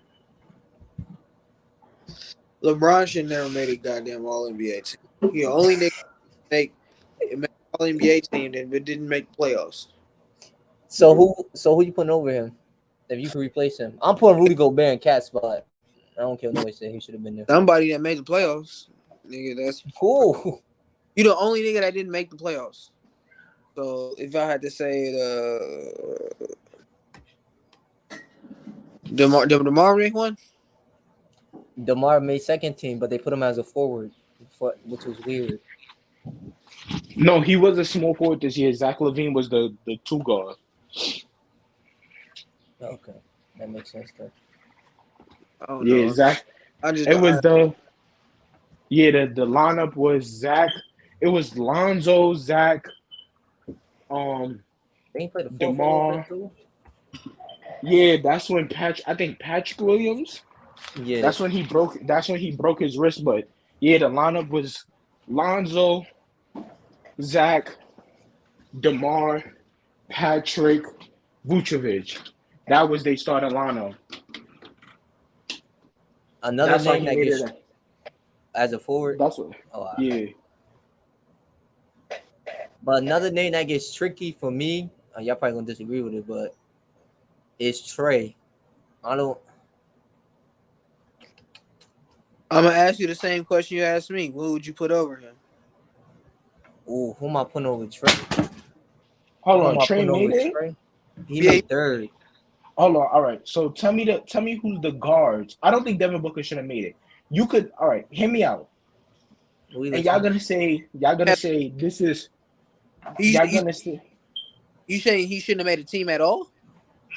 LeBron should never made a goddamn All NBA team. He the only nigga make All NBA team but didn't make the playoffs. So who you putting over him? If you can replace him, I'm putting Rudy Gobert in Cat's spot. I don't care what nobody said. He should have been there. Somebody that made the playoffs, nigga. That's Who? you the only nigga that didn't make the playoffs. So if I had to say DeMar make one. DeMar made second team, but they put him as a forward, which was weird. No, he was a small forward this year. Zach LaVine was the two guard. Okay, that makes sense though. I don't Yeah, know. Zach. I just It was the lineup was Zach. It was Lonzo, Zach, They ain't played the 4 for a little bit DeMar. too. Yeah, that's when I think Patrick Williams. Yeah, That's when he broke. That's when he broke his wrist. But yeah, the lineup was Lonzo, Zach, DeMar, Patrick, Vucevic. That was they started lineup. another That's why name he that made gets it. as a forward. That's what. Oh, Yeah. But another name that gets tricky for me, y'all probably gonna disagree with it, but it's Trey. I don't. I'm gonna ask you the same question you asked me. Who would you put over him? Ooh, who am I putting over Trey? Hold Who am on, I Trey putting over made it. Trey? He Yeah. made third. Hold on. All right. So tell me who's the guards. I don't think Devin Booker should have made it. You could. All right. Hear me out. And y'all gonna say this is. He, Y'all you, gonna say. you saying he shouldn't have made a team at all?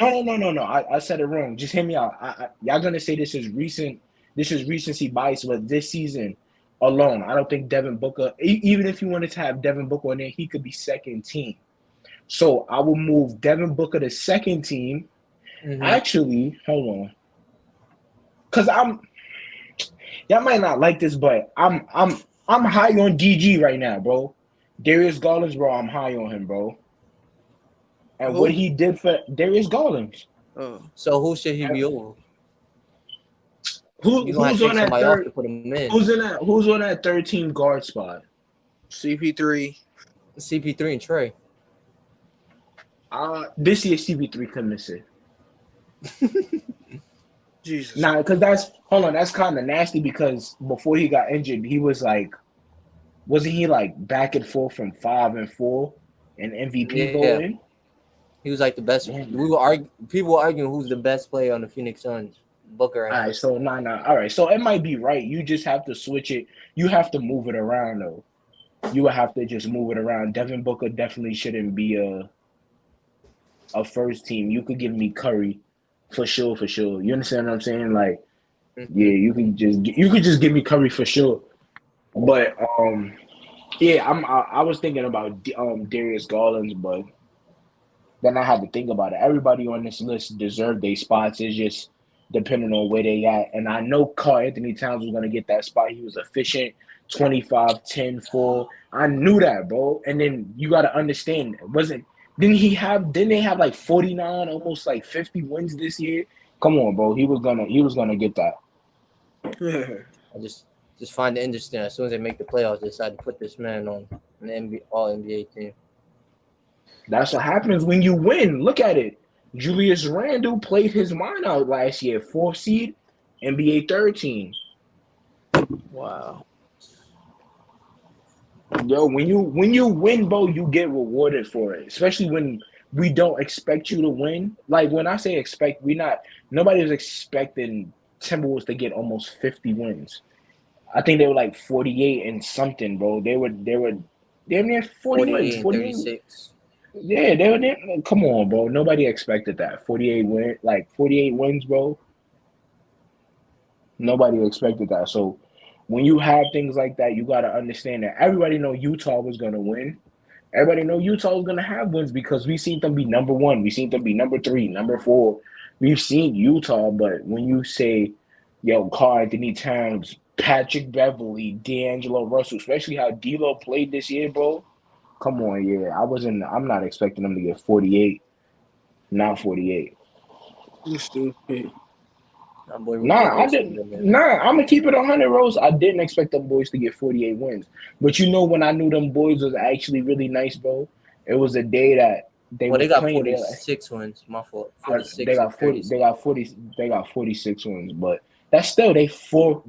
No. I said it wrong. Just hear me out. Y'all gonna say this is recent. This is recency bias, but this season alone, I don't think Devin Booker. Even if you wanted to have Devin Booker on there, he could be second team. So I will move Devin Booker to second team. Mm-hmm. Actually, hold on, because y'all might not like this, but I'm high on DG right now, bro. Darius Garland's, bro. I'm high on him, bro. And Who? what he did for Darius Garland. Oh. So who should he be over? Who You gonna have who's to on take that somebody off third? to put him in. Who's on that 13 guard spot? CP3. CP3 and Trey. This year CP3 couldn't miss it. Jesus. Nah, because that's kind of nasty because before he got injured, he was like, wasn't he like back and forth from 5 and 4 and MVP voting? He was like the best. Yeah. People were arguing who's the best player on the Phoenix Suns. Booker. All right, so nah. All right, so it might be right. You just have to switch it. You have to move it around though. You would have to just move it around. Devin Booker definitely shouldn't be a first team. You could give me Curry for sure. You understand what I'm saying? Like, yeah, you could just give me Curry for sure. But yeah, I was thinking about Darius Garland's, but then I had to think about it. Everybody on this list deserved their spots. It's just depending on where they at. And I know Karl Anthony Towns was gonna get that spot. He was efficient, 25, 10, 4. I knew that, bro. And then you gotta understand, wasn't didn't they have like 49, almost like 50 wins this year? Come on, bro. He was gonna get that. I just find it interesting. As soon as they make the playoffs, they decide to put this man on an NBA, All NBA team. That's what happens when you win. Look at it. Julius Randle played his mind out last year, fourth seed, NBA 13. Wow. Yo, when you win, bro, you get rewarded for it. Especially when we don't expect you to win. Like when I say expect, nobody was expecting Timberwolves to get almost 50 wins. I think they were like 48 and something, bro. They were damn near 40 wins. 48 and 48. 36. Yeah, they were there. Come on, bro. Nobody expected that. 48 wins, bro. Nobody expected that. So when you have things like that, you gotta understand that everybody know Utah was gonna win. Everybody know Utah was gonna have wins because we seen them be number one, we seen them be number three, number four. We've seen Utah, but when you say, yo, Karl Anthony Towns, Patrick Beverly, D'Angelo Russell, especially how D'Lo played this year, bro. Come on, yeah. I'm not expecting them to get 48. Not 48. You stupid. That boy Rudy Nah, I Gobert still didn't. been there. Nah, I'm gonna keep it 100 Rose. I didn't expect them boys to get 48 wins. But you know when I knew them boys was actually really nice, bro. It was a day that they Well, were they got playing. 46 wins. My fault. They 46 and got 40. 36. They got 46 wins. But that's still they're 4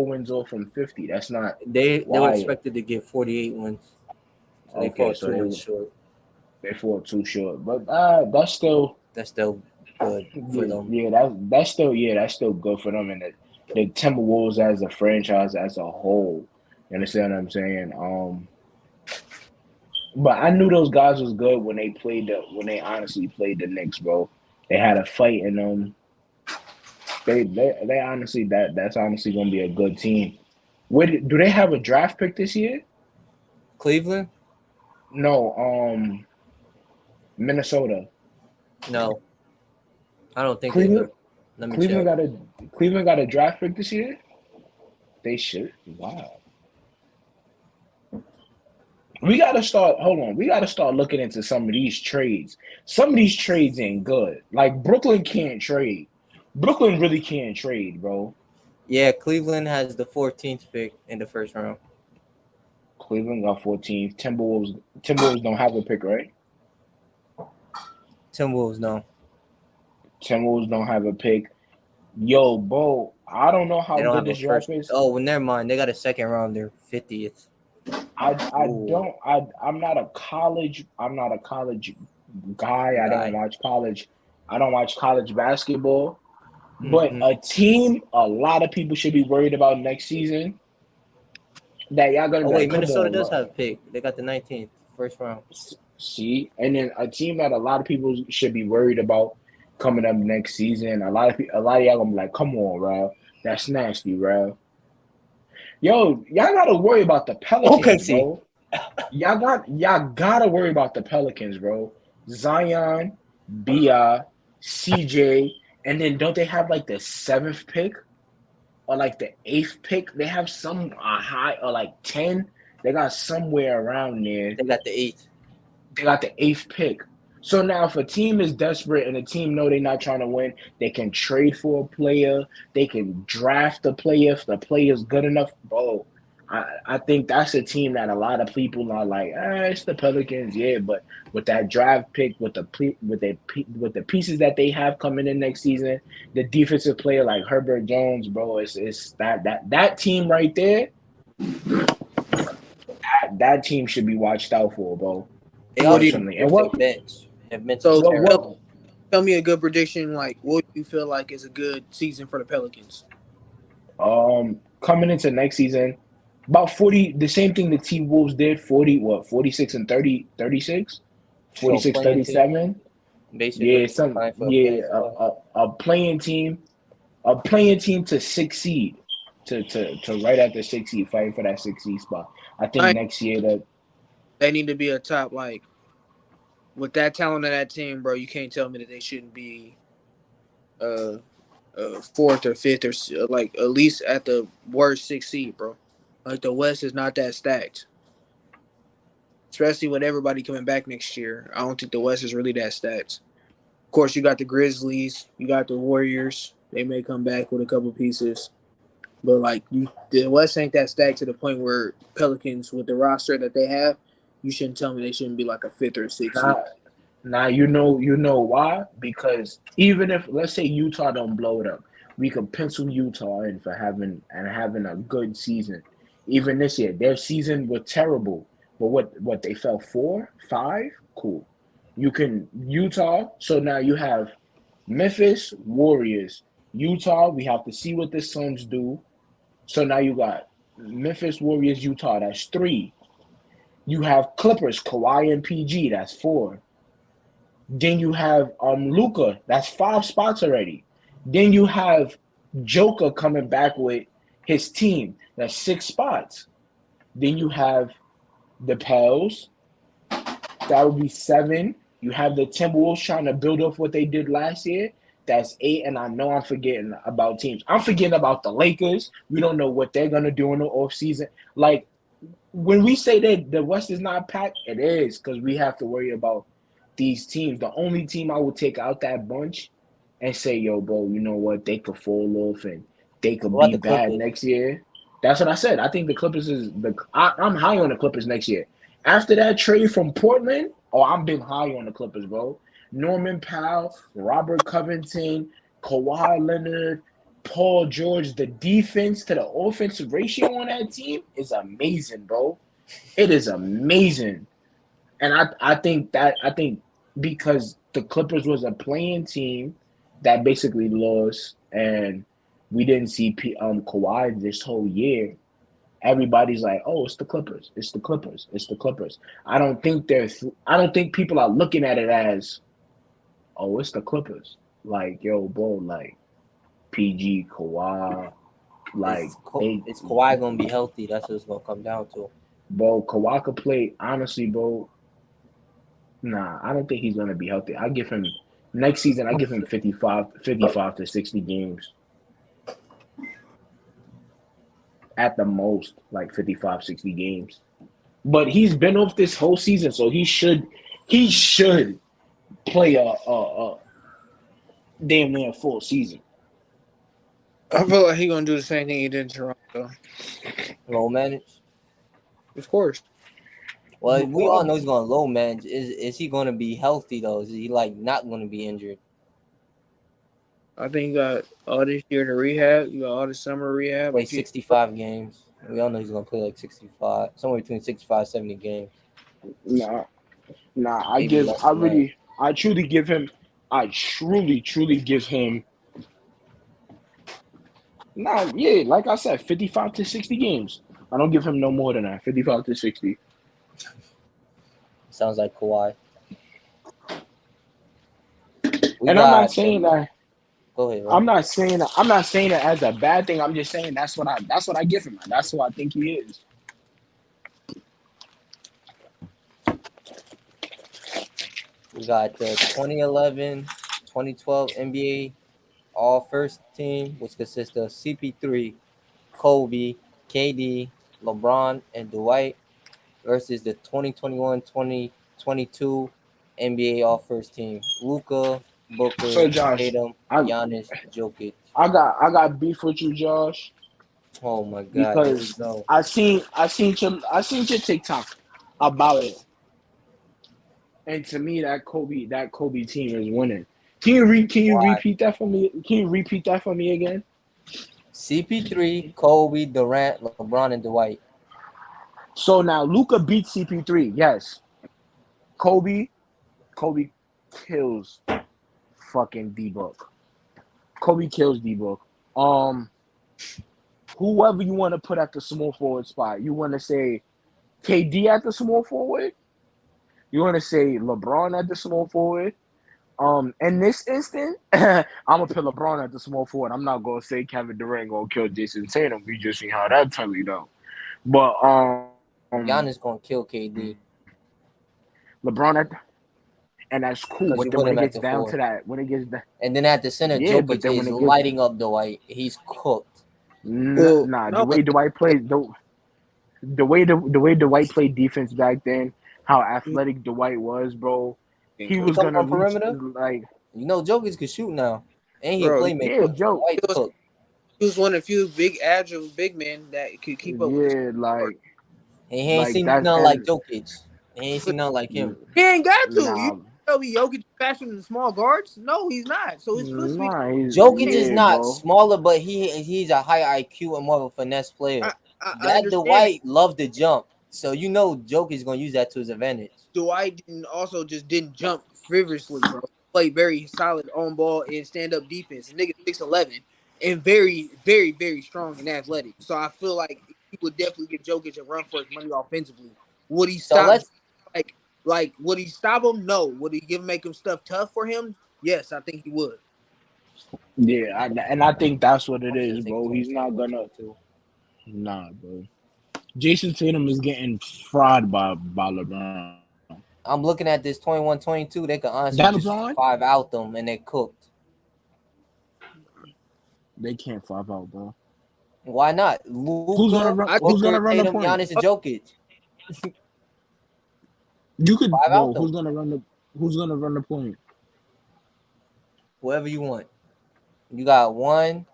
wins off from 50. That's not They were why. expected to get 48 wins, so they Okay, fought so 2 wins short. they fall too short. But that's still That's still good for yeah, them. yeah, that's still good for them and the Timberwolves as a franchise as a whole. You understand what I'm saying? But I knew those guys was good when they honestly played the Knicks, bro. They had a fight in them. They honestly that's honestly gonna be a good team. Do they have a draft pick this year? Cleveland? No, Minnesota. No, I don't think they Cleveland do. Let me Cleveland check. got a Cleveland got a draft pick this year? They should. Wow. We gotta start. Hold on. We gotta start looking into some of these trades. Some of these trades ain't good. Like Brooklyn can't trade. Brooklyn really can't trade, bro. Yeah, Cleveland has the 14th pick in the first round. Cleveland got 14th. Timberwolves don't have a pick, right? Timberwolves, no. Timberwolves don't have a pick. Yo, bro, I don't know They how don't good have a this draft first. is. Oh, well, never mind. They got a second rounder, 50th. I Ooh, don't I'm not a college guy. guy. I don't watch college basketball. But Mm-hmm. a team a lot of people should be worried about next season that y'all gonna Oh, be wait. like, come Minnesota on, does bro. have a pick. They got the 19th, first round. See, and then a team that a lot of people should be worried about coming up next season. A lot of y'all gonna be like, come on, bro. That's nasty, bro. Yo, y'all gotta worry about the Okay, Pelicans, see. bro. Y'all gotta worry about the Pelicans, bro. Zion, Bi, CJ, and then don't they have like the seventh pick or like the eighth pick? They have some high or like 10. They got somewhere around there. They got the 8th. They got the eighth pick. So now, if a team is desperate and a team know they're not trying to win, they can trade for a player. They can draft a player if the player's good enough. Bro, I think that's a team that a lot of people are like, it's the Pelicans, yeah. But with that draft pick, with the pieces that they have coming in next season, the defensive player like Herbert Jones, bro, it's that team right there. That team should be watched out for, bro. They What do also you? have Personally, an and what interesting bench. Their bench is So what tell, terrible. what tell me a good prediction. Like, what do you feel like is a good season for the Pelicans? Coming into next season, about 40, the same thing the T Wolves did, 40, 46 and 30, 36, So 46, playing team, 37. basically Yeah, playing a playing team to succeed, to right at the 6 seed, fighting for that 6 seed spot. I think I next year that they need to be a top like with that talent of that team, bro. You can't tell me that they shouldn't be uh fourth or fifth or like at least at the worst 6 seed, bro. Like the West is not that stacked, especially with everybody coming back next year. I don't think the West is really that stacked. Of course, you got the Grizzlies, you got the Warriors. They may come back with a couple pieces, but like the West ain't that stacked to the point where Pelicans, with the roster that they have, you shouldn't tell me they shouldn't be like a fifth or a sixth seed. now now you know why? Because even if let's say Utah don't blow it up, we could pencil Utah in for having a good season. Even this year, their season was terrible, but what they fell 4, 5, cool. You can Utah. So now you have Memphis Warriors, Utah. We have to see what the Suns do. So now you got Memphis Warriors, Utah. That's three. You have Clippers, Kawhi and PG. That's four. Then you have Luca. That's 5 spots already. Then you have Joker coming back with his team. That's 6 spots. Then you have the Pels. That would be 7. You have the Timberwolves trying to build off what they did last year. That's 8. And I know I'm forgetting about teams. I'm forgetting about the Lakers. We don't know what they're gonna do in the offseason. Like when we say that the West is not packed, it is because we have to worry about these teams. The only team I would take out that bunch and say, yo, bro, you know what? They could fall off and they could What about be the bad Clippers? next year. That's what I said. I think the Clippers is I'm high on the Clippers next year. After that trade from Portland, oh, I'm been high on the Clippers, bro. Norman Powell, Robert Covington, Kawhi Leonard, Paul George, the defense to the offensive ratio on that team is amazing, bro. It is amazing. And I think because the Clippers was a playing team that basically lost and we didn't see Kawhi this whole year. Everybody's like, "Oh, it's the Clippers. It's the Clippers. It's the Clippers." I don't think people are looking at it as, "Oh, it's the Clippers." Like, yo, bro, like PG, Kawhi, like they, Is Kawhi gonna be healthy? That's what it's gonna come down to. bro, Kawhi could play. Honestly, bro, nah, I don't think he's gonna be healthy. I give him next season. I give him 55 to 60 games at the most, like 55, 60 games. But he's been off this whole season, so he should play a damn near full season. I feel like he gonna do the same thing he did in Toronto. Low manage. Of course. Well, we all Well, know he's gonna low manage. Is he gonna be healthy though? Is he like not gonna be injured? I think you got all this year to rehab. You got all the summer rehab. Play If he 65 games. We all know he's gonna play like 65, somewhere between 65, 70 games, nah, nah. maybe less than that. I truly give him, I truly give him. Nah, yeah, like I said, 55 to 60 games. I don't give him no more than that. 55 to 60. Sounds like Kawhi. We And I'm not got saying the. that. Go ahead, bro. I'm not saying it as a bad thing. I'm just saying that's what I give him. That's who I think he is. We got the 2011, 2012 NBA All First Team, which consists of CP3, Kobe, KD, LeBron, and Dwight, versus the 2021, 2022 NBA All First Team, Luca, Booker, So Josh, Tatum, I Giannis, Jokic. I got beef with you, Josh, Oh my God, here we because go. I seen your TikTok about it, and to me that Kobe team is winning. Can you Why? repeat that for me? Can you repeat that for me again? CP3, Kobe, Durant, LeBron, and Dwight. So now Luca beats CP3. Yes, Kobe Kobe kills fucking D Book. Kobe kills D Book. Um, whoever you want to put at the small forward spot, you want to say KD at the small forward. You want to say LeBron at the small forward. In this instant, I'm gonna put LeBron at the small forward. I'm not gonna say Kevin Durant gonna kill Jason Tatum. We just see how that turned out. But Giannis gonna kill KD LeBron and that's cool. But then because you when it put him gets at the down to four. that, when it gets And then at the center, yeah, but Jokic then when is it gets lighting up Dwight. He's cooked. Well, nah, the no, way Dwight plays, the way Dwight played defense back then, how athletic Dwight was, bro, he You was talking gonna about reach perimeter? like You know, Jokic can shoot now, and he a bro, yeah, playmaker. Joe, Dwight's was cooked. he was one of the few big agile big men that could keep up with this. yeah, And he ain't seen that nothing like and Jokic. He ain't seen nothing like him. He ain't got to. You nah, tell me Jokic faster than the small guards? No, he's not. So his foot speed. nah, he's Jokic is yeah, not bro. smaller, but he's a high IQ and more of a finesse player. I, I That understand that. Dwight loved to jump, so you know Jokic's gonna use that to his advantage. Dwight didn't also just didn't jump frivolously, bro. Played very solid on ball and stand up defense. Nigga 6'11" and very, very, very strong and athletic. So I feel like he would definitely give Jokic a run for his money offensively. Would he So stop let's would he stop him? No. Would he make him stuff tough for him? Yes, I think he would. Yeah, and I think that's what it I'm still is, taking bro. He's not 2021, gonna 22. nah, bro. Jason Tatum is getting fried by LeBron. I'm looking at this 21-22. They could That honestly just LeBron, five out them and they cooked. they can't five out, bro. Why not? Luca, I think Who's Booker, gonna run the Tatum, point? Giannis, and Jokic. You could, Five out bro. them. Who's gonna run the point? Whoever you want. You got one.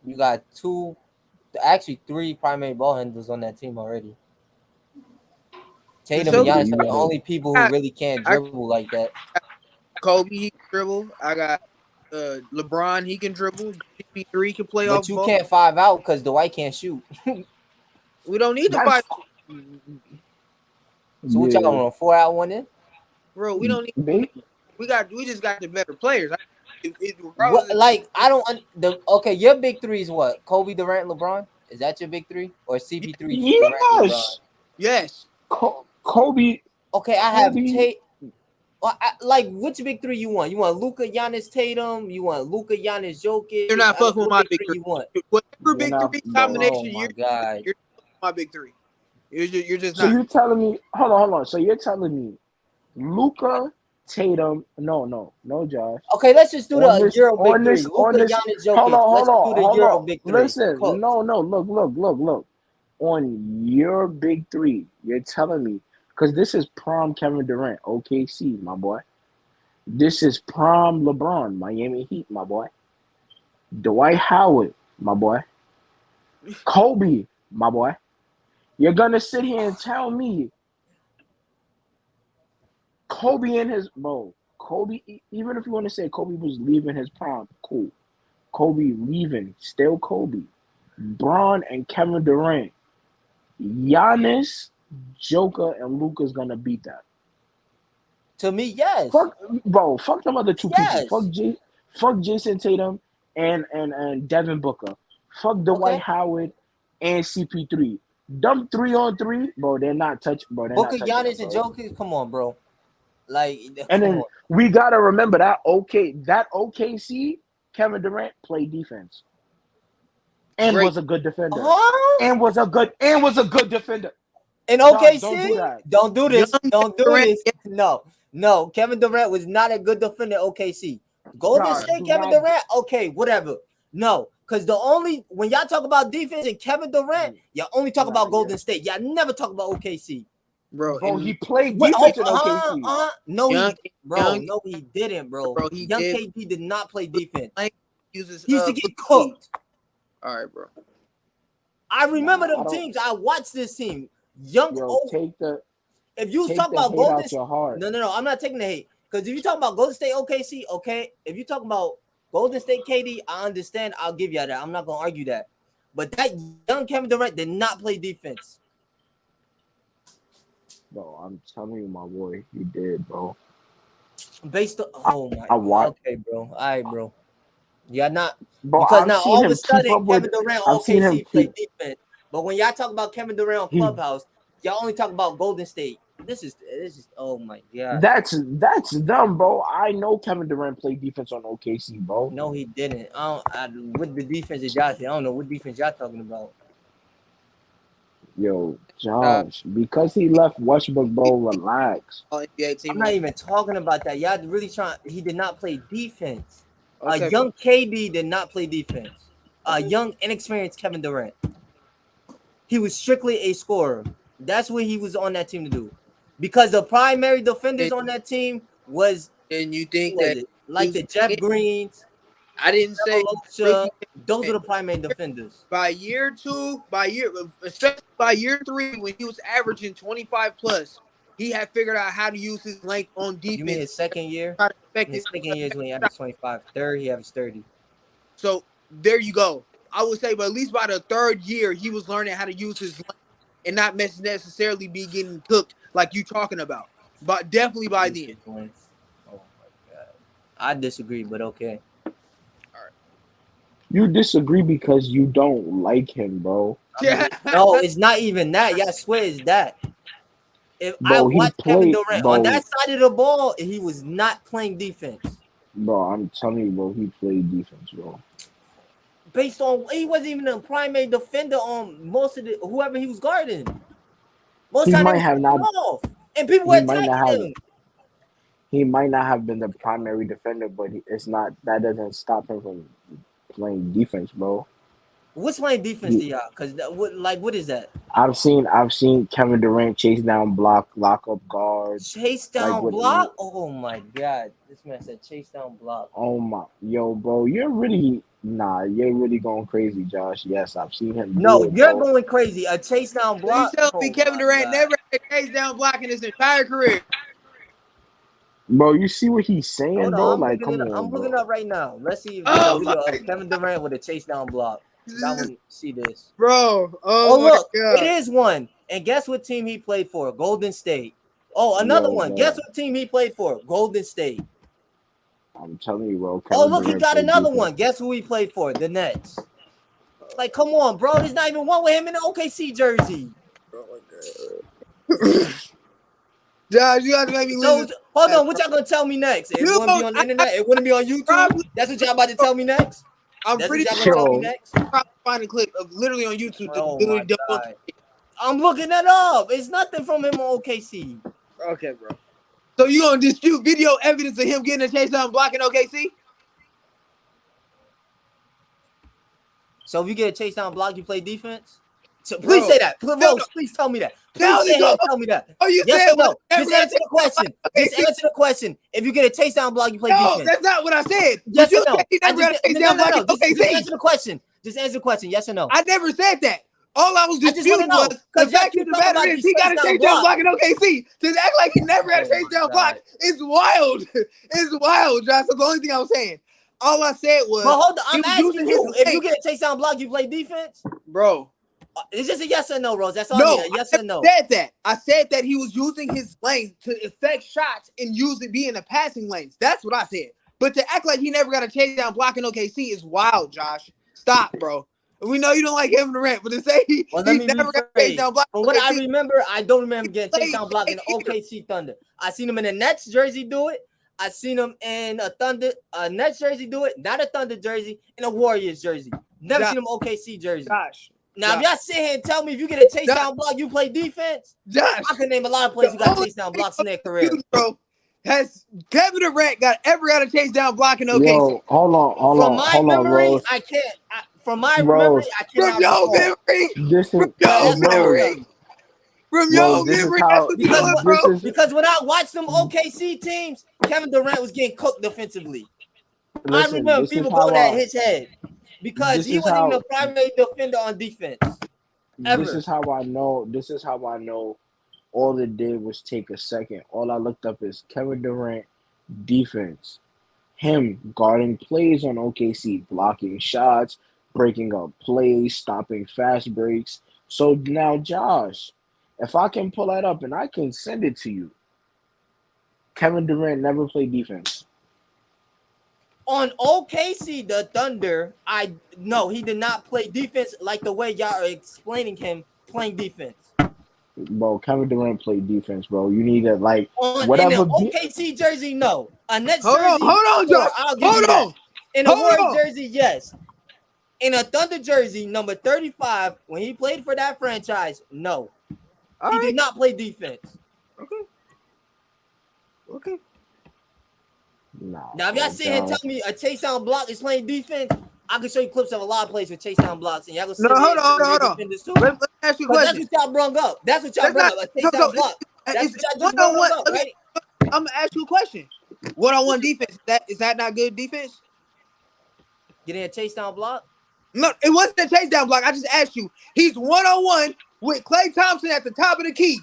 You got two. Actually, three primary ball handlers on that team already. the Tatum and Yeah, Celtics. Giannis you are the gotta. only people who I, really can't I dribble like that. Kobe he can dribble. I got LeBron he can dribble. CP3 can play But off you ball. can't five out because Dwight can't shoot. We don't need to That's fight, So what y'all yeah. on 4 out one in? bro. We don't need. They We just got the better players. What Regardless, like I don't the okay, your big three is what? Kobe, Durant, LeBron? Is that your big three? Or CP3, Durant, LeBron? yes. yes, Kobe, Okay, I have Kobe. Tate. Like which big three you want? You want Luca, Giannis, Tatum? You want Luca, Giannis, you're Jokic? not fucking with What my big big three three. you want? Whatever You're big not, three bro. Oh combination my god. you're my big three. You're just So not. you're telling me? Hold on. So you're telling me, Luca, Tatum? No, Josh. Okay, let's just do On the this, Euro big on three. this, on Luca, this. Giannis, Jokic. Let's do the Hold Euro on. big three. Listen, Cooked. no. Look. On your big three, you're telling me because this is prom Kevin Durant, OKC, my boy. This is prom LeBron, Miami Heat, my boy. Dwight Howard, my boy. Kobe, my boy. You're gonna sit here and tell me Kobe and his bro. Kobe, even if you want to say Kobe was leaving his prime, cool. Kobe leaving, still Kobe. Braun and Kevin Durant, Giannis, Joker, and Luca's gonna beat that. To me, yes. Fuck, bro. Fuck them other two people. Yes. Fuck Jason Tatum and Devin Booker. Fuck Dwight Okay. Howard and CP3. Them 3-on-3, bro. They're Booker, not touching them, Giannis, and bro. Jokic. Come on, bro. Like, And come then on. we gotta remember that OKC Kevin Durant played defense and Great. was a good defender. Huh? And was a good defender. In Josh, don't do OKC? that. Don't do Young this. Kevin Don't do Durant. this. No. Kevin Durant was not a good defender at OKC. Golden Josh, State, do Kevin not. Durant, okay, whatever. No, because when y'all talk about defense and Kevin Durant, y'all only talk Nah, about yeah. Golden State. Y'all never talk about OKC. Bro, Bro, he and played What? defense in OKC. No, young, young, no, he didn't, bro. bro, he Young did. KD did not play defense. Uses He used to foot get speed. cooked. All right, bro. I remember Nah, I them don't. teams. I watched this team. Young Yo, oh, if you was take talking the about hate Golden out your heart. No, I'm not taking the hate. Because if you talk about Golden State OKC, okay. If you talk about Golden State KD, I understand. I'll give you that. I'm not gonna argue that. But that young Kevin Durant did not play defense. Bro, I'm telling you, my boy, he did, bro. Based on I watched, okay, bro. All right, bro. Yeah, not bro. because I've now seen all of a him keep sudden up with. Kevin Durant I've seen him OKC play keep. defense. But when y'all talk about Kevin Durant on He Clubhouse, y'all only talk about Golden State. This is oh my god. That's dumb, bro. I know Kevin Durant played defense on OKC, bro. No, he didn't. What the defense did y'all say? I don't know what defense y'all talking about. Yo, Uh, Josh, because he left Westbrook, bro, relax. all NBA I'm team. not even talking about that. Y'all really trying. He did not play defense. A Okay, young KD did not play defense. A okay. young, inexperienced Kevin Durant. He was strictly a scorer. That's what he was on that team to do. Because the primary defenders And, on that team was and you who think was that it? he Like was the Jeff in? Greens, I didn't say Malosha. rookie. Those are the primary defenders. By year two, especially by year three, when he was averaging 25 plus, he had figured out how to use his length on You mean defense. his second year? Try to affect In his his second year is when he averaged 25. Third, he averaged 30. So there you go. I would say, but at least by the third year, he was learning how to use his length and not necessarily be getting cooked like you talking about. But definitely by Use then. his length. Oh my god. I disagree, but okay. All You disagree because you don't like him, bro. right. No, it's not even that. Yeah, I swear it's that. If I Bro, he watched Kevin played, Durant on bro, that side of the ball, he was not playing defense. bro. I'm telling you, bro, he played defense, bro. Based on he wasn't even a primary defender on most of the whoever he was guarding. Most He time they might was have picking not. him off, and people were He might not attacking have. him. He might not have been the primary defender, but it's not. That doesn't stop him from playing defense, bro. What's playing defense He, to y'all? Because what is that? I've seen Kevin Durant chase down, block, lock up guards, Chase like down with. block? Oh my god. This man said chase down block. Oh my, yo, bro, you're really going crazy, Josh. Yes, I've seen him No, do it, you're bro. going crazy. A chase down So you block? tell me Oh Kevin my Durant god. never had a chase down block in his entire career? Bro, you see what he's saying, Hold bro? on, I'm Like, looking it come up. I'm on, looking bro. up right now. Let's see if there's a Oh video my of Kevin Durant with a chase down block. Y'all God. want to see this. Bro. Oh Oh, my look, it God. is one. And guess what team he played for? Golden State. Oh, another Yo, one. Guess bro, what team he played for? Golden State. I'm telling you, bro, Oh, Kevin look, he Durant got played another defense. one. Guess who he played for? The Nets. Like, come on, bro. There's not even one with him in the OKC jersey. Oh my God. Josh, you have to make me So, listen to hold that, on. What bro. y'all going to tell me next? It You wouldn't be know, on the internet. It wouldn't be on YouTube. probably, That's what y'all about to tell me next? I'm That's what pretty y'all going to sure tell me Yo, next? I'll probably find a clip of literally on YouTube to Oh, literally my debunk. God. I'm looking that up. It's nothing from him on OKC. Okay, bro. So you gonna dispute video evidence of him getting a chase down blocking OKC? So if you get a chase down block, you play defense? So please Bro. say that. No, no. Rose, please tell me that. Now Please you sit here go. and tell me that. Oh, you Yes said or what? no? Never Just got a answer chase the down question. blocking Just OKC. answer the question. If you get a chase down block, you play No, defense. that's not what I said. But Yes or you said no? he I never just got a chase no, down no, blocking no. Just OKC. answer the question. Just answer the question. Yes or no? I never said that. All I was I just want to disputing was know the because y'all fact of keep the talking matter about is these he got chase a down chase down blocks. block in OKC. To act like he never had a Oh chase my down block god. is wild. It's wild, Josh. That's the only thing I was saying. All I said But was hold on, he I'm was asking using his you. If you length, get a chase down block, you play defense. bro. It's just a yes or no, Rose. That's all I need. No, A I yes or never no. said that. I said that he was using his length to affect shots and use it being a passing lanes. That's what I said. But to act like he never got a chase down blocking OKC is wild, Josh. Stop, bro. We know you don't like Kevin Durant, but to say Well, let he me never got a chase rephrase. down blocking From what I OKC, remember, I don't remember getting chase played down block in years. OKC Thunder. I seen him in a Nets jersey do it. I seen him in a Nets jersey do it, not a Thunder jersey, in a Warriors jersey. Never Josh, seen him OKC jersey. Josh, Now, if Josh, y'all sit here and tell me if you get a chase Josh, down block, you play defense, Josh. I can name a lot of players The who got only chase down thing blocks I'm in their career. confused, bro, has Kevin Durant ever got a chase down blocking OKC? yo, hold on, hold From on, my hold on, memory, Rose, I can't. From my memory, Rose. I From cannot your recall. memory, This from is your That's all I'm Rose. memory, telling you. from Rose. your This is memory. That's how. what you're Because doing, what? bro. This is. Because when I watched them OKC teams, Kevin Durant was getting cooked defensively. I Listen. remember This is people how going at I. his head because This he is wasn't even a how. primary defender on defense This ever. is how I know. This is how I know. All it did was take a second. All I looked up is Kevin Durant defense. Him guarding plays on OKC, blocking shots, breaking up plays, stopping fast breaks. So now, Josh, if I can pull that up and I can send it to you, Kevin Durant never played defense. On OKC, the Thunder, I no, he did not play defense like the way y'all are explaining him playing defense. Bro, Kevin Durant played defense, bro. You need to like In whatever. the OKC jersey, no. A Nets Hold on, jersey, hold on, sure, Josh. I'll give Hold you that. on, In a hold Warrior on. jersey, yes. In a Thunder jersey, number 35, when he played for that franchise, no. All He right. did not play defense. Okay. Okay. Nah, Now, if y'all bro, sit here and tell Josh. me a chase down block is playing defense, I can show you clips of a lot of plays with chase down blocks, and y'all can No, sit here hold and on, tell hold me on, they're hold on. defenders too. Let me ask you a Because that's question. what y'all brung up. That's what y'all That's brung not up. A chase down block. That's what y'all one just on brung one. up, right? I'm gonna ask you a question. One on one defense. Is that not good defense? Getting a chase down block? No, it wasn't a chase down block. I just asked you. He's one on one with Klay Thompson at the top of the key.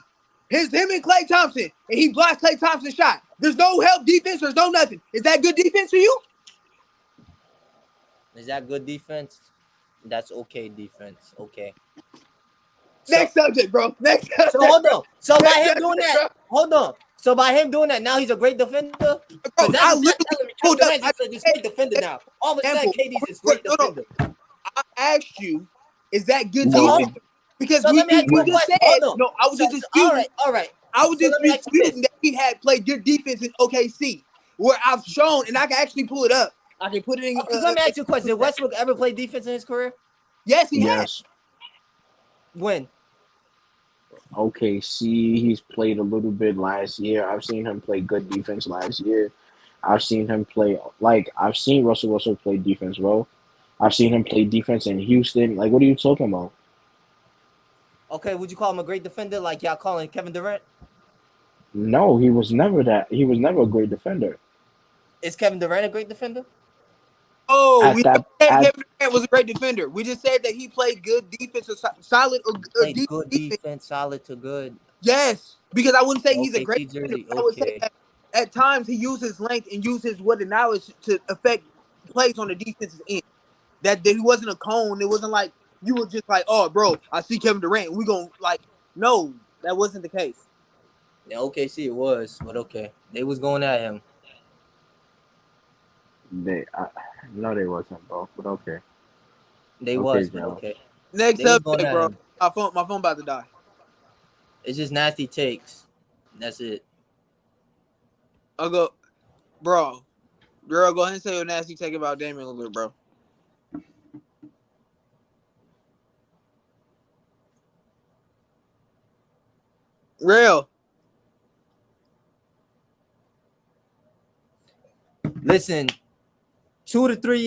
Him and Klay Thompson, and he blocks Klay Thompson's shot. There's no help defense. There's no nothing. Is that good defense for you? Is that good defense? That's okay defense. Okay. So Next subject, bro. Next so subject, hold bro. on. So by Next him subject, doing that, bro. hold on. So by him doing that, now he's a great defender? Bro, Because that's I what y'all literally telling me. Kevin pulled up. Durant's I is this said, great defender now. All of a sudden, example. KD's this great No, no. defender. I asked you, is that good So Well, defense? hold, Because so let me ask you you a well, just question. said Hold on. no. I was So, just all disputing. right, all right. I was So just let me ask you disputing this. that he had played good defense in OKC, where I've shown, and I can actually pull it up. I can put it in. Because let me ask you a question. Did Westbrook ever play defense in his career? Yes, he had. yes. When? Okay, see, he's played a little bit last year. I've seen him play good defense last year. I've seen him play like I've seen Russell Wilson play defense, bro. I've seen him play defense in Houston. Like, what are you talking about? Okay, would you call him a great defender like y'all calling Kevin Durant? No, he was never that. He was never a great defender. Is Kevin Durant a great defender? Oh, At we never that, said at Kevin Durant was a great defender. We just said that he played good defense, or solid or Played deep good defense. defense, solid to good. Yes, because I wouldn't say he's a great OKC defender, jersey, but I would say okay. that at times he uses length and uses what the knowledge to affect plays on the defensive end. That he wasn't a cone. It wasn't like you were just like, oh, bro, I see Kevin Durant. We gonna like, no, that wasn't the case. Yeah, OKC it was, but okay. They was going at him. they, no, they wasn't, bro. But okay, They okay, was, but Josh. okay. Next They was going subject, at bro. him. My phone about to die. It's just nasty takes. That's it. I'll go, bro. Girl, go ahead and say your nasty take about Damian Lillard, bro. Real. Listen, 2 to 3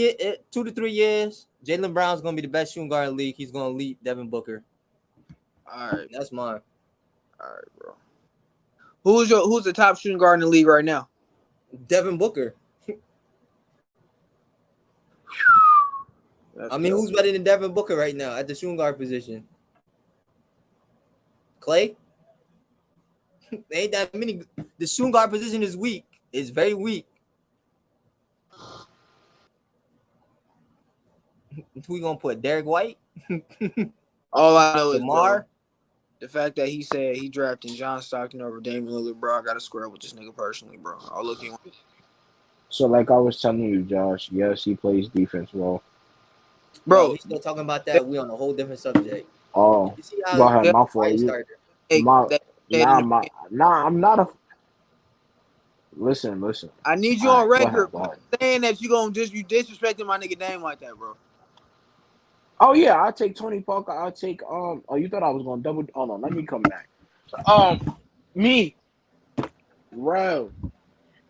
years, Jalen Brown's gonna be the best shooting guard in the league. He's gonna lead Devin Booker. All right, That's mine. all right, bro. Who's the top shooting guard in the league right now? Devin Booker. That's I mean, tough. who's better than Devin Booker right now at the shooting guard position? Clay? Ain't that many. The shooting guard position is weak. It's very weak. Who we gonna put? Derek White? All I know is, bro, DeMar? the fact that he said he drafting John Stockton over Damian Lillard, bro. I got to square up with this nigga personally, bro. I'll look him. So, like I was telling you, Josh. Yes, he plays defense, bro. Bro, Bro. we still talking about that. We on a whole different subject. Oh, You see how go ahead, That, my fault. fire You, starter? my, that said in nah, the my, nah. I'm not a. Listen, listen. I need you All on right, go ahead, record go ahead. saying that you disrespecting my nigga name like that, bro. Oh yeah, I'll take Tony Parker. I'll take Oh, you thought I was gonna double? Hold on, let me come back. Um, me, Rev.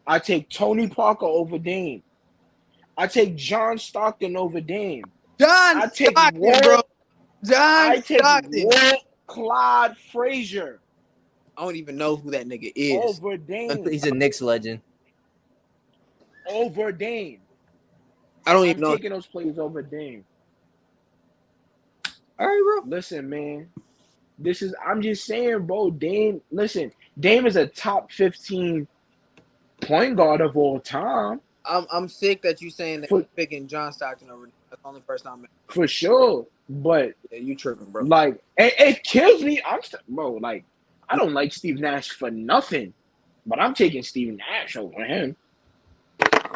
I take Tony Parker over Dame. I take John Stockton over Dame. John I take Stockton, bro. Walt. John I take Stockton. Walt Clyde Frazier I don't even know who that nigga is. over Dame. He's a Knicks legend. Over Dame. I don't I'm even know. taking those players over Dame. All right, bro. Listen, man. I'm just saying, bro. Dame, listen, Dame is a top 15 point guard of all time. I'm sick that you saying that For you picking John Stockton over. That's the only person I'm. for sure. But Yeah, you tripping, bro. like it kills me. Bro, like I don't like Steve Nash for nothing. But I'm taking Steve Nash over him.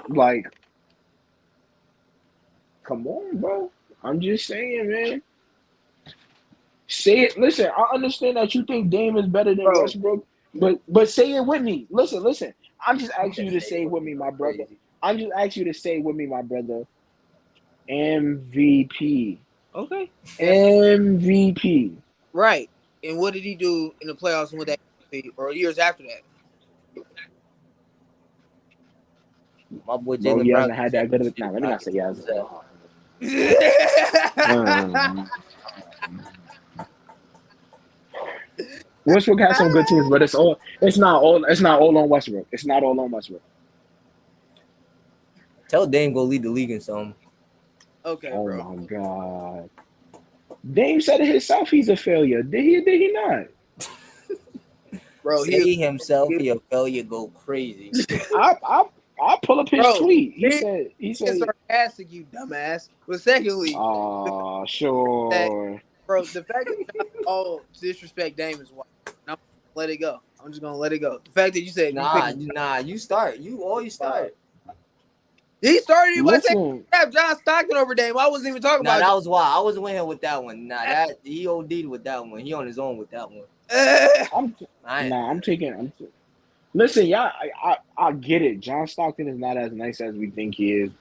Like, come on, bro. I'm just saying, man. Say it. Listen, I understand that you think Dame is better than bro. Westbrook, but say it with me. Listen. I'm just You asking can you to say say it it with with me, me, go my brother. crazy. I'm just asking you to say it with me, my brother. MVP. Okay. And MVP. right. And what did he do in the playoffs with that or years after that? My boy Bro, Jalen he Brown hasn't got had that good of. Nah, championship. let me I not get say he too hasn't. upset. Westbrook has some good teams, but it's not all on Westbrook. It's not all on Westbrook. Tell Dame go lead the league in something. Okay, Oh bro. my God. Dame said it himself he's a failure. Did he not? Bro, Say himself he a failure, go crazy. I pull up his bro, tweet. He being said sarcastic, you dumbass. But secondly, the fact that sure. bro, the fact that y'all all disrespect Dame is wild. And I'm gonna let it go. I'm just gonna let it go. The fact that you said you picked Nah, you start. You always wild. start. He started it by saying Listen, have John Stockton over Dame. I wasn't even talking Nah, about that was why I wasn't with him with that one. Nah, that he OD'd with that one. He on his own with that one. Dame. I'm I nah. Listen, yeah, I get it. John Stockton is not as nice as we think he is,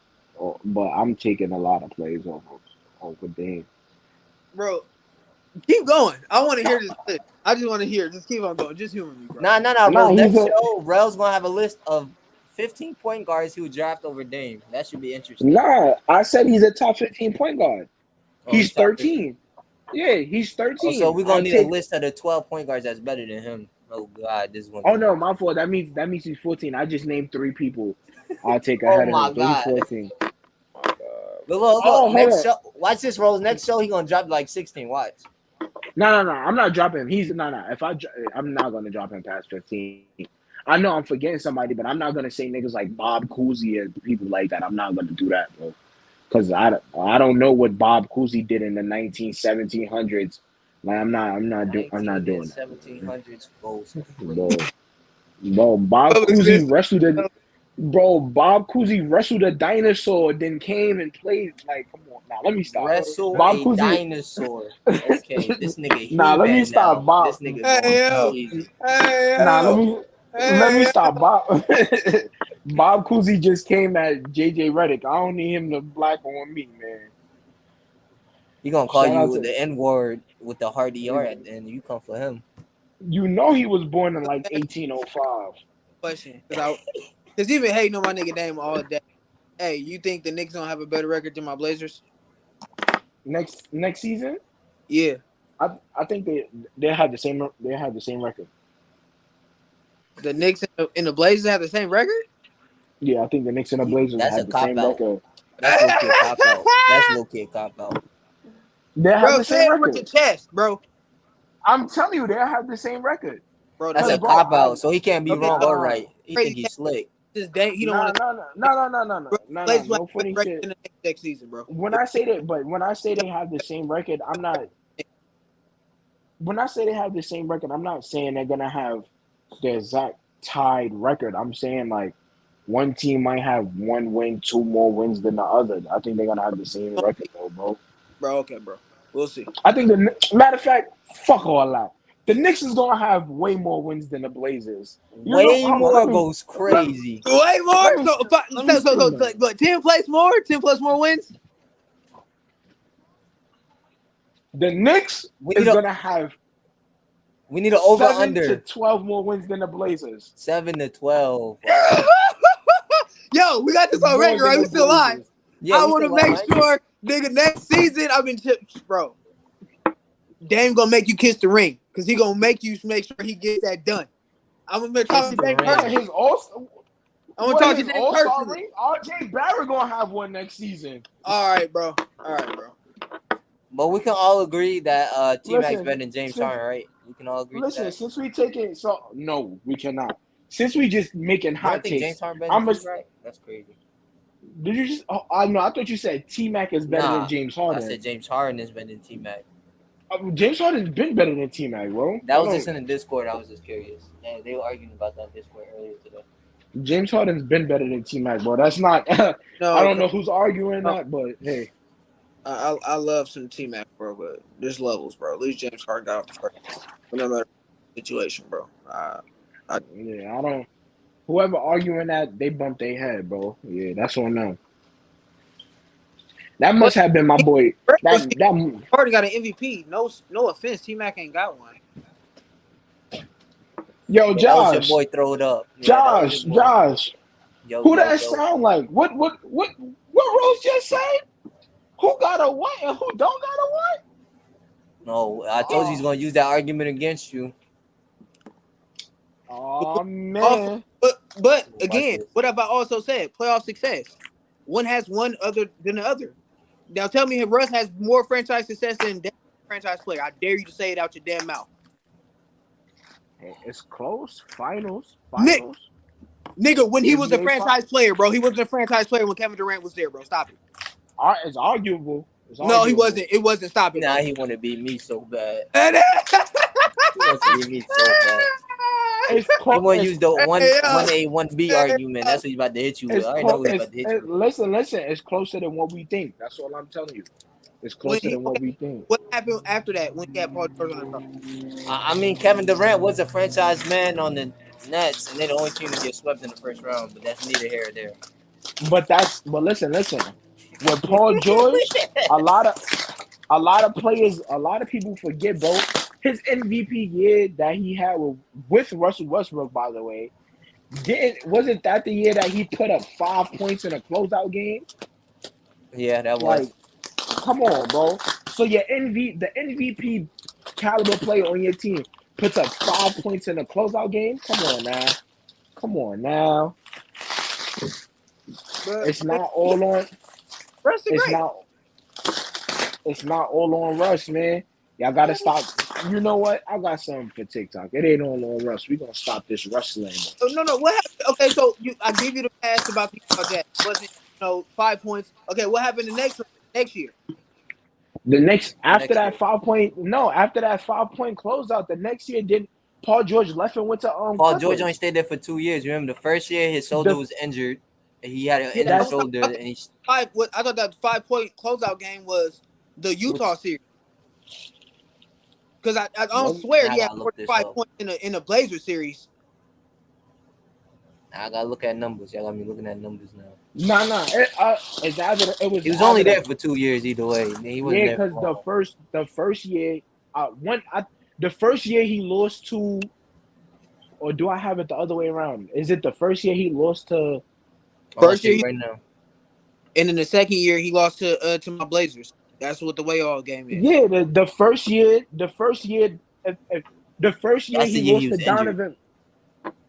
but I'm taking a lot of plays over Dame. Bro, keep going. I want to hear this list. I just want to hear. Just keep on going. Just humor me, bro. nah, Nah, Rose. he's Next a show, Rel's gonna have a list of 15 point guards he would draft over Dame. That should be interesting. nah. I said he's a top 15 point guard. Oh, he's He's top 15. 13. Yeah, he's Oh, so 13. we're I gonna need a take. list of the 12 point guards that's better than him. Oh God, this is gonna Oh be no, nice. my fault. That means he's 14. I just named three people I'll take Oh ahead of my him. So he's God. 14. Look. Oh, hold Next on. show, watch this, Rose. Next show, he gonna drop like 16. Watch. No. I'm not dropping him. He's no. I'm not gonna drop him past 15. I know I'm forgetting somebody, but I'm not gonna say niggas like Bob Cousy and people like that. I'm not gonna do that, bro. Because I don't know what Bob Cousy did in the 1700s. Like I'm not 19 and doing that, 1700s goes bro. crazy. Bob Public Cousy citizen. wrestled a Bob Cousy wrestled a dinosaur, then came and played. Like, come on, now let me stop. Wrestle Bob a Cousy, dinosaur. Okay, this nigga nah, let me He-Man stop. now. Bob, This nigga going Hey yo. crazy. Hey nah, yo. let me Hey stop. Bob, Bob Cousy just came at JJ Redick. I don't need him to black on me, man. He gonna call Shout out you to the N word with the hard ER at the end. You come for him. he was born in like 1805. question, because he been hating on my nigga name all day. Hey, you think the Knicks don't have a better record than my Blazers? Next season, Yeah. I think they have the same record. The Knicks and the Blazers have the same record? Yeah, I think the Knicks and the Blazers That's a have the cop same out. record. That's low key a cop out. That's low key a cop out. They have Bro, the say same it with your record. chest, bro. I'm telling you, they have the same record. Bro, the That's Cause a fact bro, cop out. So he can't be okay, wrong so or nah, right. He think crazy he's slick. just dang, he don't want nah, to nah, nah, nah, nah, nah, nah, bro. nah, nah, Blazers will have no a better funny record shit. than the next season, bro. When I say that, but when I say they have the same record, I'm not. When I say they have the same record, I'm not saying they're gonna have the exact tied record. I'm saying like one team might have one win, two more wins than the other. I think they're gonna have the same record though, bro. Bro, okay, bro. We'll see. I think the matter of fact, fuck all that. The Knicks is gonna have way more wins than the Blazers. You know, Way hold on, more goes let, crazy. Way more? let me So, spin that. but 10 plus more? 10 plus more wins? The Knicks We need is a gonna have we need an over 7 to under 12 more wins than the Blazers. 7 to 12. Wow. Yo, we got this on More record, than right? the We still live. Yeah, we I still want to live, make right? sure, nigga, next season I've been bro. Dame gonna make you kiss the ring because he gonna make you make sure he gets that done. I'm gonna talk Kiss to the Dame What ring. personally. his all? I'm gonna What talk to his Dame All-Star personally. ring? RJ Barrett gonna have one next season. All right, bro. All right, bro. But we can all agree that T Mac's better Listen, than James since Harden, right? We can all agree to that. since we taking no, we cannot. Since we just making You don't hot think James takes, Harden better than I'm a. T Mac? That's crazy. Did you just? Oh, I know. I thought you said T Mac is better than Nah, James I Harden. said James Harden is better than T Mac. James Harden's been better than T Mac, bro. That I was just don't. in the Discord. I was just curious. Yeah, they were arguing about that in Discord earlier today. James Harden's been better than T Mac, bro. That's not. I No, don't know who's arguing no, that, but hey. I love some T Mac, bro, but there's levels, bro. At least James Harden got off the first, no matter the situation, bro. I Yeah, I don't. Whoever arguing that, they bumped their head, bro. Yeah, that's on them. That but must have been my boy. regular season, That Harden got an MVP. No offense, T Mac ain't got one. yo, Yeah, that was your Josh, boy throwed up. Yeah, that was your Josh, boy. Josh. Yo, Who yo, that yo. sound like? What Rose just say? Who got a what and who don't got a what? No, I told you he's Oh, gonna use that argument against you. oh Also, man. but Watch again, this. what have I also said? Playoff success. One has one other than the other. Now tell me if Russ has more franchise success than that franchise player. I dare you to say it out your damn mouth. Hey, it's close. Finals. Nick, Finals. nigga, when he was a NBA franchise player, bro, he wasn't a franchise player when Kevin Durant was there, bro. Stop it. It's arguable. It's No, he arguable. wasn't. It wasn't. Stop it, Nah, bro. he wanna beat me so bad. He wants to beat me so bad. It's He close. wanna use the Hey, one A, one B hey, argument. That's what he's about to hit you with. It's I already know close. what he's about to hit you with. Listen. It's closer than what we think. That's all I'm telling you. It's when closer he than what okay, we think. what happened after that when he had Paul George on the roster? I mean, Kevin Durant was a franchise man on the Nets, and they're the only team to get swept in the first round. But that's neither here or there. But listen. With Paul George, a lot of players, a lot of people forget, bro. His MVP year that he had with Russell Westbrook, by the way, wasn't that the year that he put up 5 points in a closeout game? Yeah, that Like, was. come on, bro. So the MVP caliber player on your team puts up 5 points in a closeout game. Come on now. Come on now. It's But not all on. Russ is It's great. not. It's not all on Russ, man. Y'all gotta stop. You know what? I got something for TikTok. It ain't all on Russ. We gonna stop this wrestling. No. What happened? Okay, so I give you the pass about the Utah Jazz. Wasn't 5 points? Okay, what happened the next year? The next The after next that year. 5 point no after that 5 point closeout, the next year did Paul George left and went to Paul George only Clippers. stayed there for 2 years. Remember, the first year his shoulder The was injured. He had an Yeah, injured that's shoulder, I thought and he five. What I thought that 5 point closeout game was the Utah which series because I don't when swear now I he had gotta more look than this five up. points in the Blazer series. Now I gotta look at numbers. Y'all got me looking at numbers now. nah it was He was only either there the for 2 years either way. He wasn't yeah there because for long. the first year when I the first year he lost to, or do I have it the other way around? Is it the first year he lost to I'm gonna First tell year, you right now. and then the second year he lost to my Blazers. That's what the way all game is. yeah the first year That's the he year he lost was to injured. Donovan.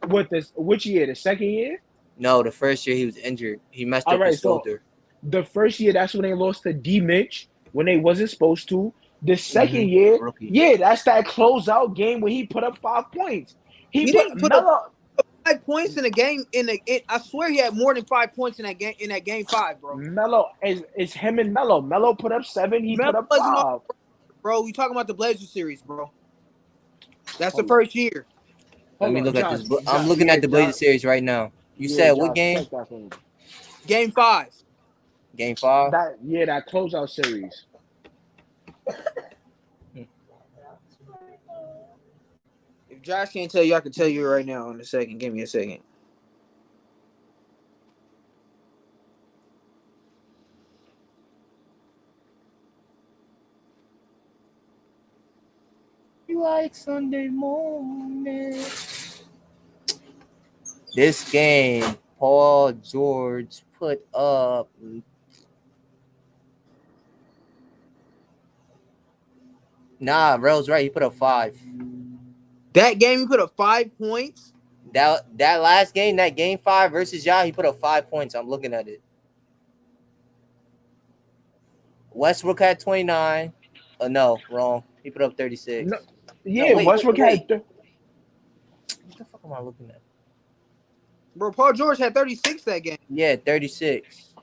What this? Which year? The second year? No, the first year he was injured. He messed All up his right. So shoulder. the first year, that's when they lost to D Mitch when they wasn't supposed to. The second The year, rookie. yeah, that's that closeout game where he put up 5 points. He He put didn't put up Melo. 5 points in a game. I swear he had more than 5 points in that game. In that game five, bro. Melo is him and Melo. Melo put up 7. He Melo put up wasn't on, 5. bro. You talking about the Blazers series, bro? That's the Hold on. first year. Let Hold me on, look at this. Josh. I'm looking Yeah, at the Blazer Josh. series right now. You Yeah, said what Josh. game? Check that for me. Game five. Game 5. That closeout series. If Josh can't tell you, I can tell you right now in a second. Give me a second. Like Sunday morning. This game, Paul George put up. Nah, Rel's right. He put up 5. That game he put up 5 points. That last game, that game 5 versus y'all, he put up 5 points. I'm looking at it. Westbrook had 29. No, wrong. He put up 36. No, No, yeah, wait. Westbrook had. What the fuck am I looking at? Bro, Paul George had 36 that game. Yeah, 36.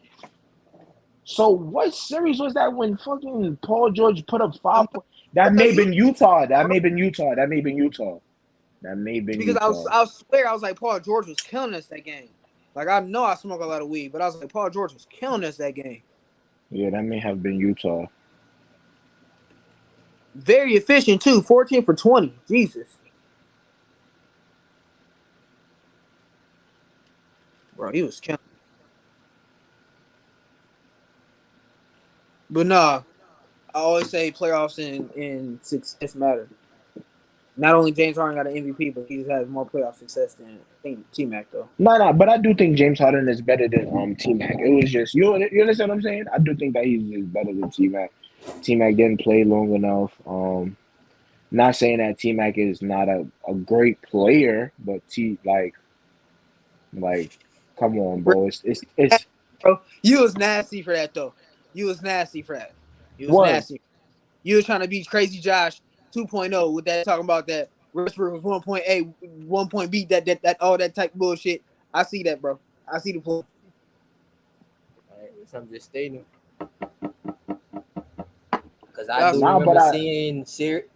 So what series was that when fucking Paul George put up I'm 5 points? That may tell have you, been Utah. That bro. may have been Utah. That may have been Utah. That may have been Because Utah. I swear I was like Paul George was killing us that game. Like I know I smoke a lot of weed, but I was like Paul George was killing us that game. Yeah, that may have been Utah. Very efficient too. 14 for 20. Jesus, bro, he was killing. But nah, I always say playoffs and success matter. Not only James Harden got an MVP, but he just has more playoff success than T Mac though. No, no, but I do think James Harden is better than T Mac. It was just you understand what I'm saying? I do think that he's just better than T Mac. T Mac didn't play long enough. Not saying that T Mac is not a great player, but like come on, bro. It's Bro, you was nasty for that though. You was nasty for that. You was what? nasty. You was trying to beat Crazy Josh 2.0 with that talking about that Westbrook was 1.8, 1 point beat that all that type of bullshit. I see that, bro. I see the point. Right? So I'm just stating because I That's do Nah, but remember I seeing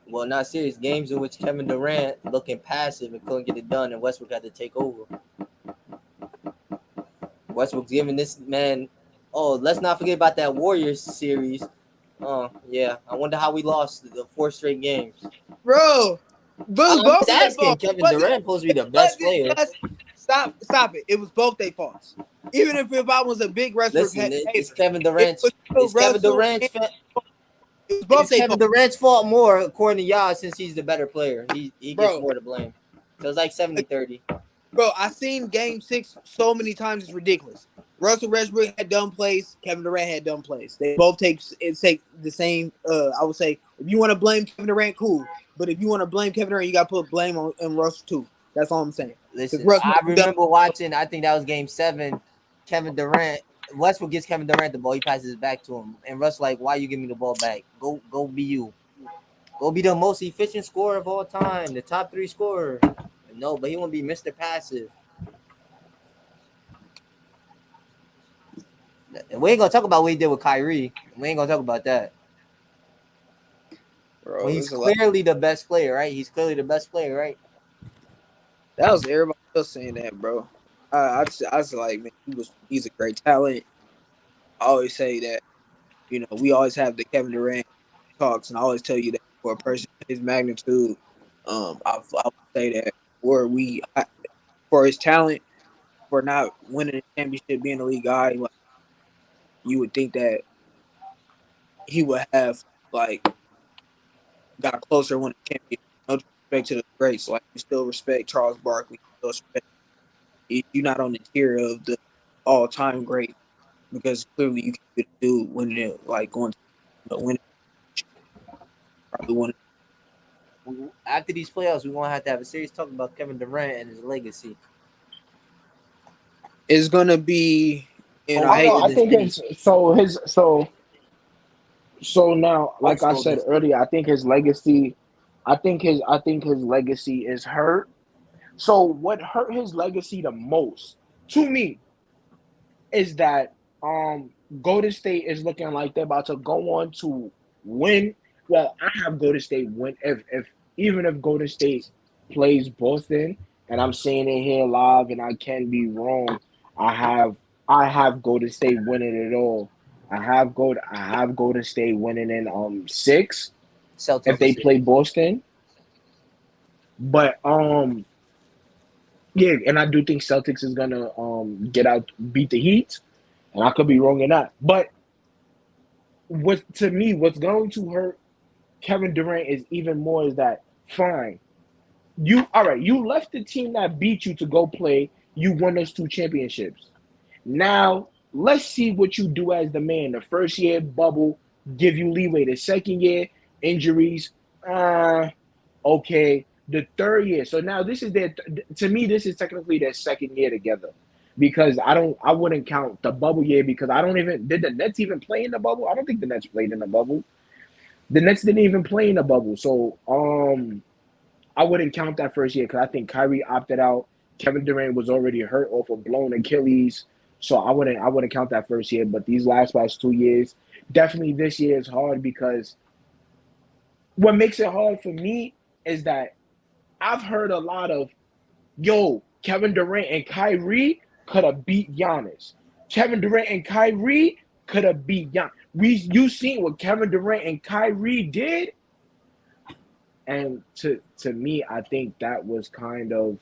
not serious games in which Kevin Durant looking passive and couldn't get it done, and Westbrook had to take over. Westbrook's giving this man. Oh, let's not forget about that Warriors series. Oh yeah, I wonder how we lost the 4 straight games. bro. But it was I'm both just of their asking. faults. Kevin Durant supposed to be the It best wasn't player. just stop it. It was both their faults. Even if I was a big Westbrook Listen, hater, it's Kevin it Durant's. was still It's Kevin Russell. Durant's. It was both It's their Kevin faults, Durant's fault more, according to y'all, since he's the better player. He gets bro. more to blame. So it's like 70-30. Bro, I seen Game 6 so many times. It's ridiculous. Russell Westbrook had dumb plays. Kevin Durant had dumb plays. They both take the same. I would say if you want to blame Kevin Durant, cool. But if you want to blame Kevin Durant, you got to put blame on Russell too. That's all I'm saying. Because Listen, Russ I made dumb. remember watching. I think that was Game 7. Kevin Durant, Westbrook gives Kevin Durant the ball. He passes it back to him, and Russ like, "Why you give me the ball back? Go be you. Go be the most efficient scorer of all time, the top 3 scorer." No, but he won't be Mr. Passive. And we ain't gonna talk about what he did with Kyrie. We ain't gonna talk about that. When Bro, he's there's a lot. clearly the best player, right? He's clearly the best player, right? That was everybody else saying that, bro. I was like, man, he's a great talent. I always say that. We always have the Kevin Durant talks, and I always tell you that for a person of his magnitude, I would say that for his talent, for not winning a championship, being a league guy, like, you would think that he would have like got closer when a champion. No disrespect to the greats, like you still respect Charles Barkley, still respect you're not on the tier of the all-time great because clearly you can do winning it, like going to winning probably one. After these playoffs, we're gonna have to have a serious talk about Kevin Durant and his legacy. It's gonna be, and Post I I don't hate know. to I Golden think State. it's so now, like Post I Golden said State. earlier, I think his legacy, I think his legacy is hurt. So what hurt his legacy the most to me is that Golden State is looking like they're about to go on to win. Well, I have Golden State win if even if Golden State plays Boston, and I'm saying it here live, and I can be wrong. I have I have Golden State winning it all. I have Golden State winning in 6 if Celtics in they 6. play Boston. But yeah, and I do think Celtics is gonna get out beat the Heat, and I could be wrong in that. But what to me, what's going to hurt Kevin Durant is even more is that fine. You all right, you left the team that beat you to go play, you won those 2 championships. Now let's see what you do as the man. The first year bubble, give you leeway. The second year, injuries, okay. The third year. So now this is their to me, this is technically their second year together. Because I wouldn't count the bubble year because I don't even did the Nets even play in the bubble? I don't think the Nets played in the bubble. The Nets didn't even play in the bubble. So I wouldn't count that first year because I think Kyrie opted out. Kevin Durant was already hurt off a blown Achilles. So I wouldn't count that first year. But these last 2 years, definitely this year is hard because what makes it hard for me is that I've heard a lot of yo, Kevin Durant and Kyrie could have beat Giannis. Kevin Durant and Kyrie could have beat Giannis. You seen what Kevin Durant and Kyrie did, and to me, I think that was kind of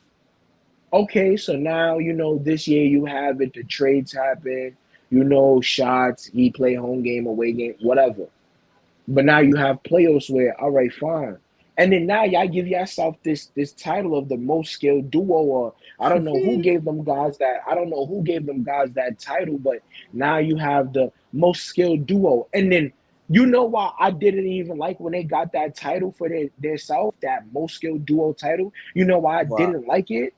okay. So now this year you have it. The trades happen. Shots. He play home game, away game, whatever. But now you have playoffs where, all right, fine. And then now y'all give yourself this title of the most skilled duo, or I don't know who gave them guys that title, but now you have the most skilled duo. And then why I didn't even like when they got that title for their self, that most skilled duo title. You know why I Wow. didn't like it?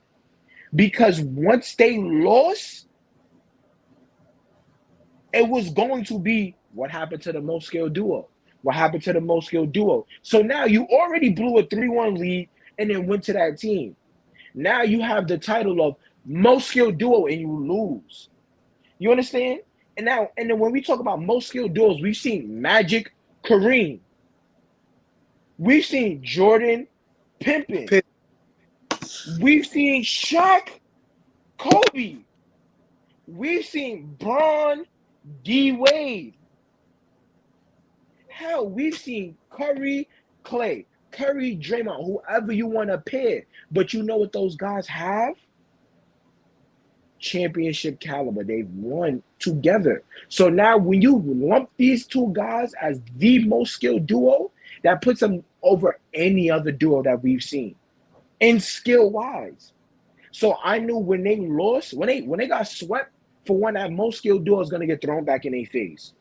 Because once they lost, it was going to be what happened to the most skilled duo. What happened to the most skilled duo? So now you already blew a 3-1 lead and then went to that team. Now you have the title of most skilled duo and you lose. You understand? And then when we talk about most skilled duos, we've seen Magic, Kareem. We've seen Jordan, Pimpin. Pick. We've seen Shaq, Kobe. We've seen Bron, D Wade. Hell, we've seen Curry, Clay, Curry, Draymond, whoever you want to pair. But you know what those guys have? Championship caliber. They've won together. So now when you lump these two guys as the most skilled duo, that puts them over any other duo that we've seen in skill wise. So I knew when they lost, when they got swept, for one, that most skilled duo is gonna get thrown back in their face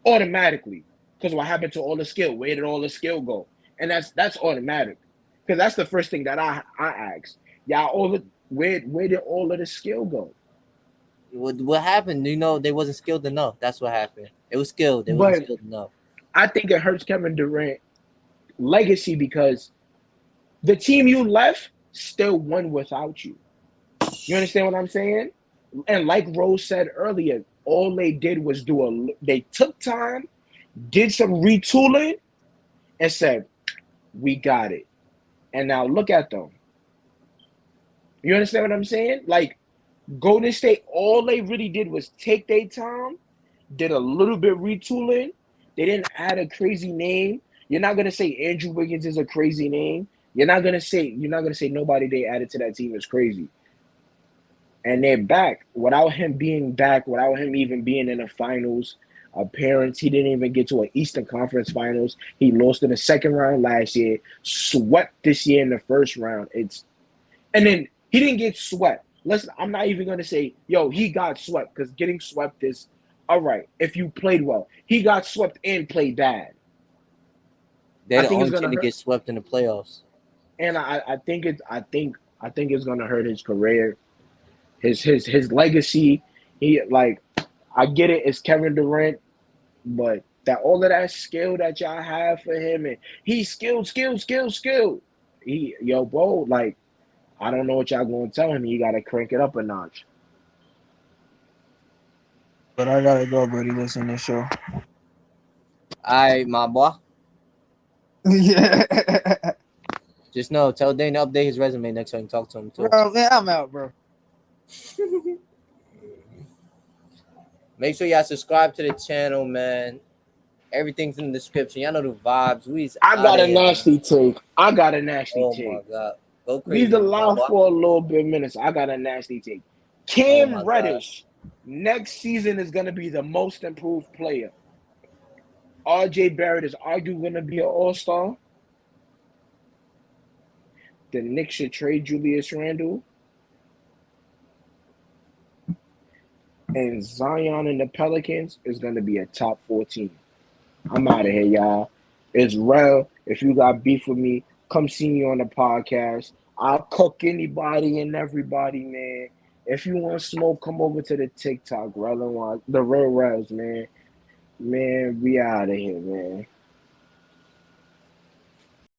automatically. Because what happened to all the skill? Where did all the skill go? And that's automatic. Because that's the first thing that I asked. Where did all of the skill go? What happened? They wasn't skilled enough. That's what happened. It was skilled. They wasn't But skilled enough. I think it hurts Kevin Durant legacy because the team you left still won without you. You understand what I'm saying? And like Rose said earlier, all they did was they took time, did some retooling, and said, we got it. And now look at them. You understand what I'm saying? Like Golden State, all they really did was take their time, did a little bit retooling. They didn't add a crazy name. You're not gonna say Andrew Wiggins is a crazy name. You're not gonna say nobody they added to that team is crazy. And they're back without him being back, without him even being in the finals appearance. He didn't even get to an Eastern Conference Finals. He lost in the second round last year, swept this year in the first round. And then he didn't get swept. I'm not even gonna say, yo, he got swept, because getting swept is all right if you played well. He got swept and played bad. They're I the think it's only gonna team to hurt, get swept in the playoffs. and I think it's gonna hurt his career, his legacy. I get it, it's Kevin Durant, but that all of that skill that y'all have for him, and he's skilled. Bro, like, I don't know what y'all gonna tell him. You gotta crank it up a notch. But I gotta go, buddy. Listen to this show. All right, my boy. Yeah. Just know, tell Dane to update his resume next time you talk to him too. Bro, man, I'm out, bro. Make sure y'all subscribe to the channel, man. Everything's in the description. Y'all know the vibes. We's I out got of a here, man. nasty take. Oh my god. Go Leave crazy, the my line boy. for a little bit minutes. I got a nasty take. Oh Cam my god. Reddish next season is gonna be the most improved player. RJ Barrett is arguably gonna be an all-star. The Knicks should trade Julius Randle. And Zion and the Pelicans is gonna be a top 14. I'm out of here, y'all. It's real. If you got beef with me, come see me on the podcast. I'll cook anybody and everybody, man. If you want smoke, come over to the TikTok, the real Rels, man. Man, we out of here, man.